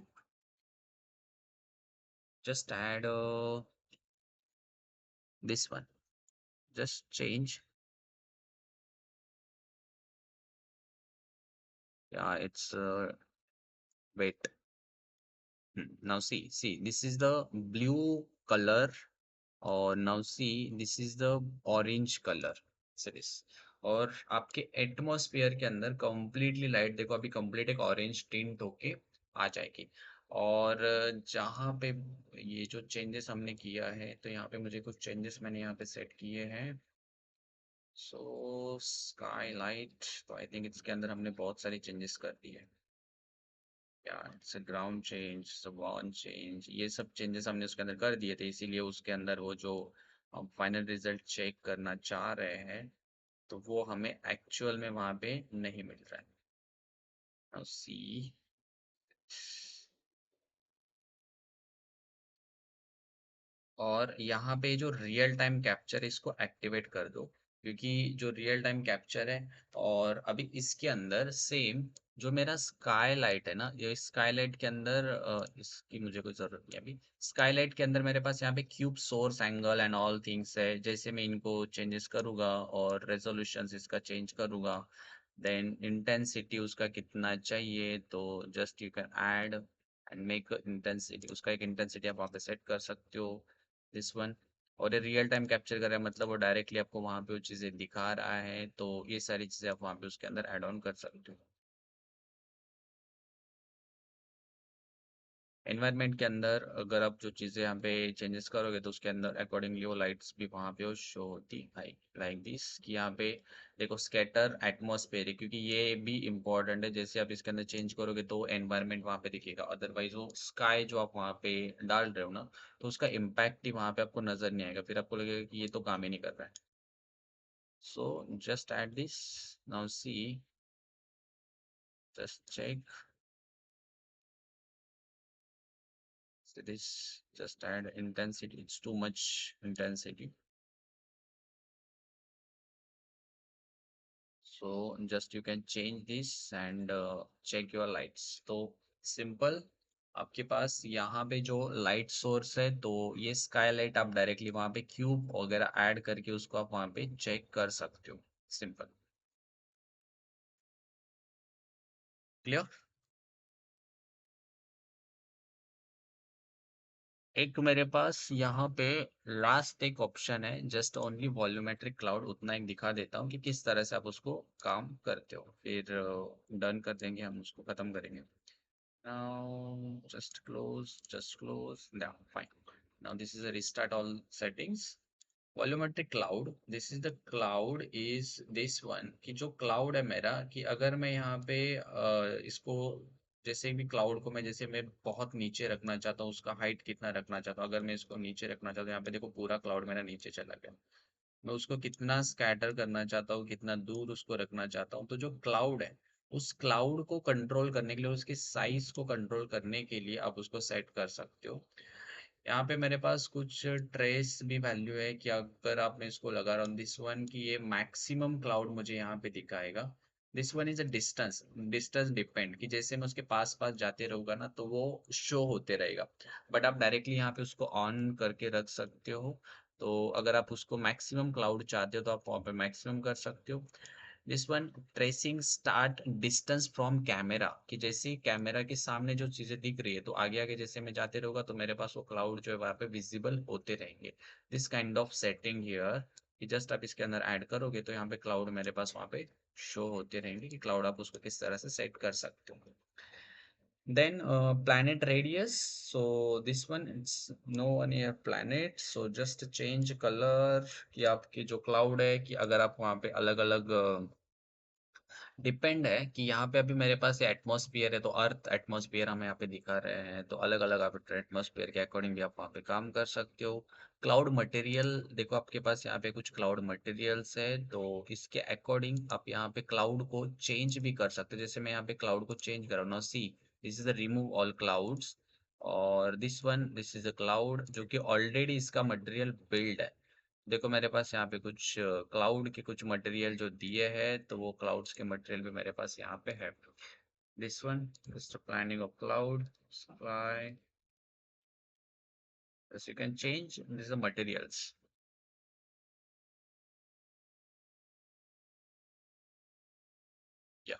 Just add this one. Just change. Yeah, it's wait. Now see, this is the blue color, और now see this is the orange colour series. और आपके atmosphere के अंदर completely light देखो अभी complete एक orange tint होके आ जाएगी। और जहाँ पे ये जो चेंजेस हमने किया है, तो यहाँ पे मुझे कुछ चेंजेस मैंने यहाँ पे सेट किए हैं। सो स्काई लाइट, तो आई थिंक इसके अंदर हमने बहुत सारे चेंजेस कर दिए। या it's ground change, one change, ये सब चेंजेस हमने उसके अंदर कर दिए थे, इसीलिए उसके अंदर वो जो हम फाइनल रिजल्ट चेक करना चाह रहे हैं तो वो हमें एक्चुअल में वहां पे नहीं मिल रहा है। नाउ सी, और यहाँ पे जो रियल टाइम कैप्चर इसको एक्टिवेट कर दो, क्योंकि जो रियल टाइम कैप्चर है, और अभी इसके अंदर सेम जो मेरा स्काई लाइट है ना, ये स्काई लाइट के अंदर इसकी मुझे कोई जरूरत नहीं है अभी। स्काई लाइट के अंदर मेरे पास यहाँ पे cube source angle and all things है, जैसे मैं इनको चेंजेस करूंगा और रेजोल्यूशन इसका चेंज करूंगा, देन इंटेंसिटी उसका कितना चाहिए, तो just you can add and make intensity, उसका एक इंटेंसिटी आप वहाँ पे सेट कर सकते हो, दिस वन। और ये रियल टाइम कैप्चर कर रहा है, मतलब वो डायरेक्टली आपको वहां पे वो चीजें दिखा रहा है, तो ये सारी चीजें आप वहां पे उसके अंदर ऐड ऑन कर सकते हो। एनवायरनमेंट के अंदर अगर आप जो चीजें यहाँ पे चेंजेस करोगे तो उसके अंदर अकॉर्डिंगली वो लाइट्स भी वहां पे वो शो होती है लाइक दिस, कि यहाँ पे देखो स्कैटर एटमॉस्फेयर, क्योंकि ये भी इंपॉर्टेंट है, जैसे आप इसके अंदर चेंज करोगे तो एनवायरनमेंट वहां पे दिखेगा, अदरवाइज वो स्काई जो आप वहां पे डाल रहे हो ना, तो उसका इम्पैक्ट ही वहां पे आपको नजर नहीं आएगा, फिर आपको लगेगा कि ये तो काम ही नहीं कर रहा है। So just add this. Now see, just check. So this just add intensity. It's too much intensity. So just you can change this and check your lights. तो simple, आपके पास यहाँ पे जो लाइट सोर्स है, तो ये स्काई लाइट आप directly वहाँ पे क्यूब वगैरह ऐड करके उसको आप वहाँ पे चेक कर सकते हो। Simple, clear. एक मेरे पास यहाँ पे लास्ट एक ऑप्शन है, जस्ट ओनली वॉल्यूमेट्रिक क्लाउड, उतना एक दिखा देता हूँ कि किस तरह से आप उसको काम करते हो, फिर डन कर देंगे, हम उसको खत्म करेंगे। Now just close. Yeah, fine. Now this is a restart all settings. Volumetric cloud. This is the cloud is this one कि जो cloud है मेरा, कि अगर मैं यहाँ पे इसको जैसे भी क्लाउड को मैं जैसे मैं बहुत नीचे रखना चाहता हूँ, उसका हाइट कितना रखना चाहता हूँ, अगर मैं इसको नीचे रखना चाहता हूँ, यहाँ पे देखो पूरा क्लाउड मेरा नीचे चला गया। मैं उसको कितना स्कैटर करना चाहता हूँ, कितना दूर उसको रखना चाहता हूँ, तो जो क्लाउड है उस क्लाउड को कंट्रोल करने के लिए, उसके साइज को कंट्रोल करने के लिए आप उसको सेट कर सकते हो। यहाँ पे मेरे पास कुछ ट्रेस भी वैल्यू है कि अगर आपने इसको लगा रहा हूँ दिस वन की ये मैक्सिमम क्लाउड मुझे यहाँ पे दिखाएगा। This one is a distance, distance depend कि जैसे मैं उसके पास पास जाते रहूंगा ना तो वो शो होते रहेगा। बट आप डायरेक्टली यहाँ पे उसको ऑन करके रख सकते हो। तो अगर आप उसको मैक्सिमम क्लाउड चाहते हो तो आप वहाँ पे मैक्सिमम कर सकते हो। This one tracing start distance from camera, कि जैसे कैमरा के सामने जो चीजें दिख रही है तो आगे आगे जैसे मैं जाते रहूंगा तो मेरे पास वो क्लाउड जो है वहाँ पे विजिबल होते रहेंगे। This kind of setting here कि जस्ट आप इसके अंदर ऐड करोगे तो यहाँ पे क्लाउड मेरे पास वहाँ पे शो होते रहेंगे, कि क्लाउड आप उसको किस तरह से सेट कर सकते हो। Then planet radius. So this one it's no one here planet. So just change color कि आपकी जो cloud है, कि अगर आप वहाँ पे अलग अलग डिपेंड है कि यहाँ पे अभी मेरे पास ये एटमॉस्फेयर है तो अर्थ एटमॉस्फेयर हमें यहाँ पे दिखा रहे हैं, तो अलग अलग आप एटमॉस्फेयर के अकॉर्डिंग भी आप वहाँ पे काम कर सकते हो। क्लाउड मटेरियल देखो आपके पास यहाँ पे कुछ क्लाउड मटेरियल्स है, तो इसके अकॉर्डिंग आप यहाँ पे क्लाउड को चेंज भी कर सकते हो। जैसे मैं यहाँ पे क्लाउड को चेंज कर रहा हूँ, see this is the remove all clouds, और this one this is the cloud जो कि ऑलरेडी इसका मटेरियल बिल्ड है। देखो मेरे पास यहाँ पे कुछ क्लाउड के कुछ मटेरियल जो दिए हैं, तो वो क्लाउड्स के मटेरियल भी मेरे पास यहाँ पे है। This one just planning of cloud sky, as you can change this is the materials. Yeah.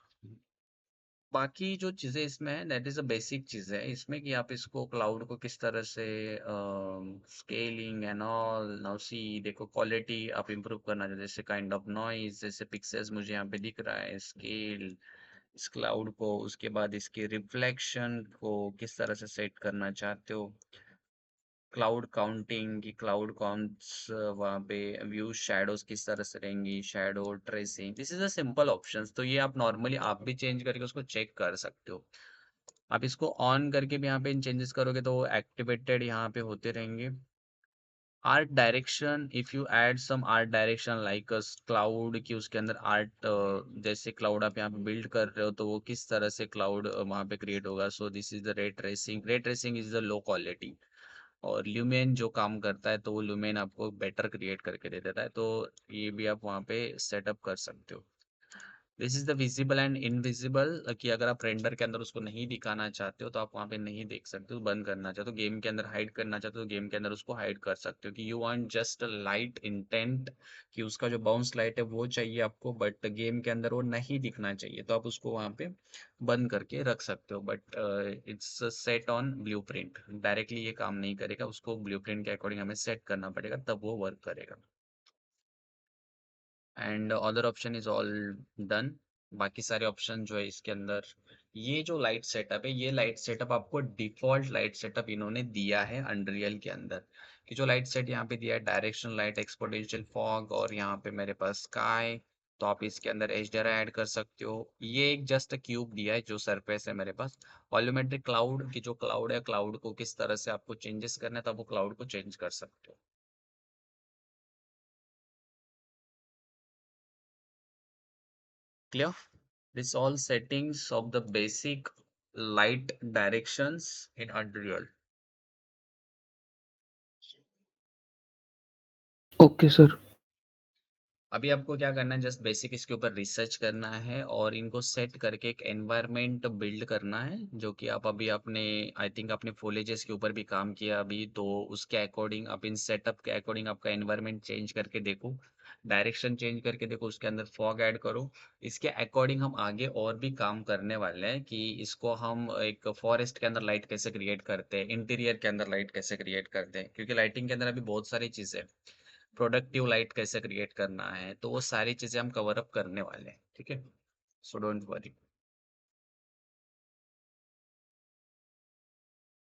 बाकी जो चीजें इसमें है दैट इज अ बेसिक चीज है इसमें, कि आप इसको क्लाउड को किस तरह से scaling and all. Now see देखो क्वालिटी आप इंप्रूव करना चाहते हो, जैसे काइंड ऑफ नॉइज, जैसे पिक्सेल्स मुझे यहाँ पे दिख रहा है, स्केल इस क्लाउड को, उसके बाद इसके रिफ्लेक्शन को किस तरह से सेट करना चाहते हो, क्लाउड काउंटिंग की क्लाउड काउंट्स वहाँ पे व्यू शैडोज किस तरह से रहेंगी, shadow tracing, this is a simple options. तो ये आप नॉर्मली आप भी चेंज करके उसको चेक कर सकते हो। आप इसको ऑन करके भी यहाँ पे इन चेंजेस करोगे तो वो एक्टिवेटेड यहाँ पे होते रहेंगे। Art direction, if you add some art direction like cloud की उसके अंदर आर्ट, जैसे क्लाउड आप यहाँ पे बिल्ड कर रहे हो तो वो किस तरह से क्लाउड वहाँ पे क्रिएट होगा। सो this is the ray tracing, ray tracing is the low quality, और ल्यूमेन जो काम करता है तो वो ल्यूमेन आपको बेटर क्रिएट करके दे देता है, तो ये भी आप वहाँ पे सेटअप कर सकते हो। This is the visible and invisible, कि अगर आप रेंडर के अंदर उसको नहीं दिखाना चाहते हो तो आप वहाँ पे नहीं देख सकते हो, बंद करना चाहते हो गेम के अंदर हाइड करना चाहते हो गेम के अंदर उसको हाइड कर सकते हो, कि you want just light intent, कि उसका जो बाउंस लाइट है वो चाहिए आपको, बट गेम के अंदर वो नहीं दिखना चाहिए, तो आप उसको वहाँ पे बंद करके रख सकते हो। But it's set on blueprint, directly ये काम नहीं करेगा, उसको ब्लूप्रिंट के अकॉर्डिंग हमें सेट करना पड़ेगा तब वो वर्क करेगा। And other option is all done. बाकी सारे ऑप्शन जो है इसके अंदर, ये जो लाइट सेटअप है ये लाइट सेटअप आपको डिफॉल्ट लाइट सेटअप इन्होंने दिया है अनरियल के अंदर, कि जो लाइट सेट यहाँ पे दिया है डायरेक्शन लाइट, एक्सपोनेंशियल फॉग, और यहाँ पे मेरे पास स्काई, तो आप इसके अंदर एचडीआर ऐड कर सकते हो। ये एक जस्ट क्यूब दिया है जो सरफेस है मेरे पास। वॉल्यूमेट्रिक क्लाउड की जो क्लाउड है, क्लाउड को किस तरह से आपको चेंजेस करना है तब वो क्लाउड को चेंज कर सकते हो। Clear? This all settings of the basic light directions in Unreal. Okay sir. अभी आपको क्या करना है, जस्ट बेसिक इसके ऊपर रिसर्च करना है और इनको सेट करके एक एनवायरनमेंट बिल्ड करना है, जो कि आप अभी अपने आई थिंक अपने फोलेजेस के ऊपर भी काम किया अभी, तो उसके अकॉर्डिंग आप इन सेटअप के अकॉर्डिंग आपका एनवायरनमेंट चेंज करके देखो डायरेक्शन चेंज करके देखो उसके अंदर फॉग ऐड करो। इसके अकॉर्डिंग हम आगे और भी काम करने वाले हैं कि इसको हम एक फॉरेस्ट के अंदर लाइट कैसे क्रिएट करते हैं, इंटीरियर के अंदर लाइट कैसे क्रिएट करते हैं, क्योंकि लाइटिंग के अंदर अभी बहुत सारी चीज़ें हैं। प्रोडक्टिव लाइट कैसे क्रिएट करना है, तो वो सारी चीज़ें हम कवर अप करने वाले हैं, ठीक है? So don't worry.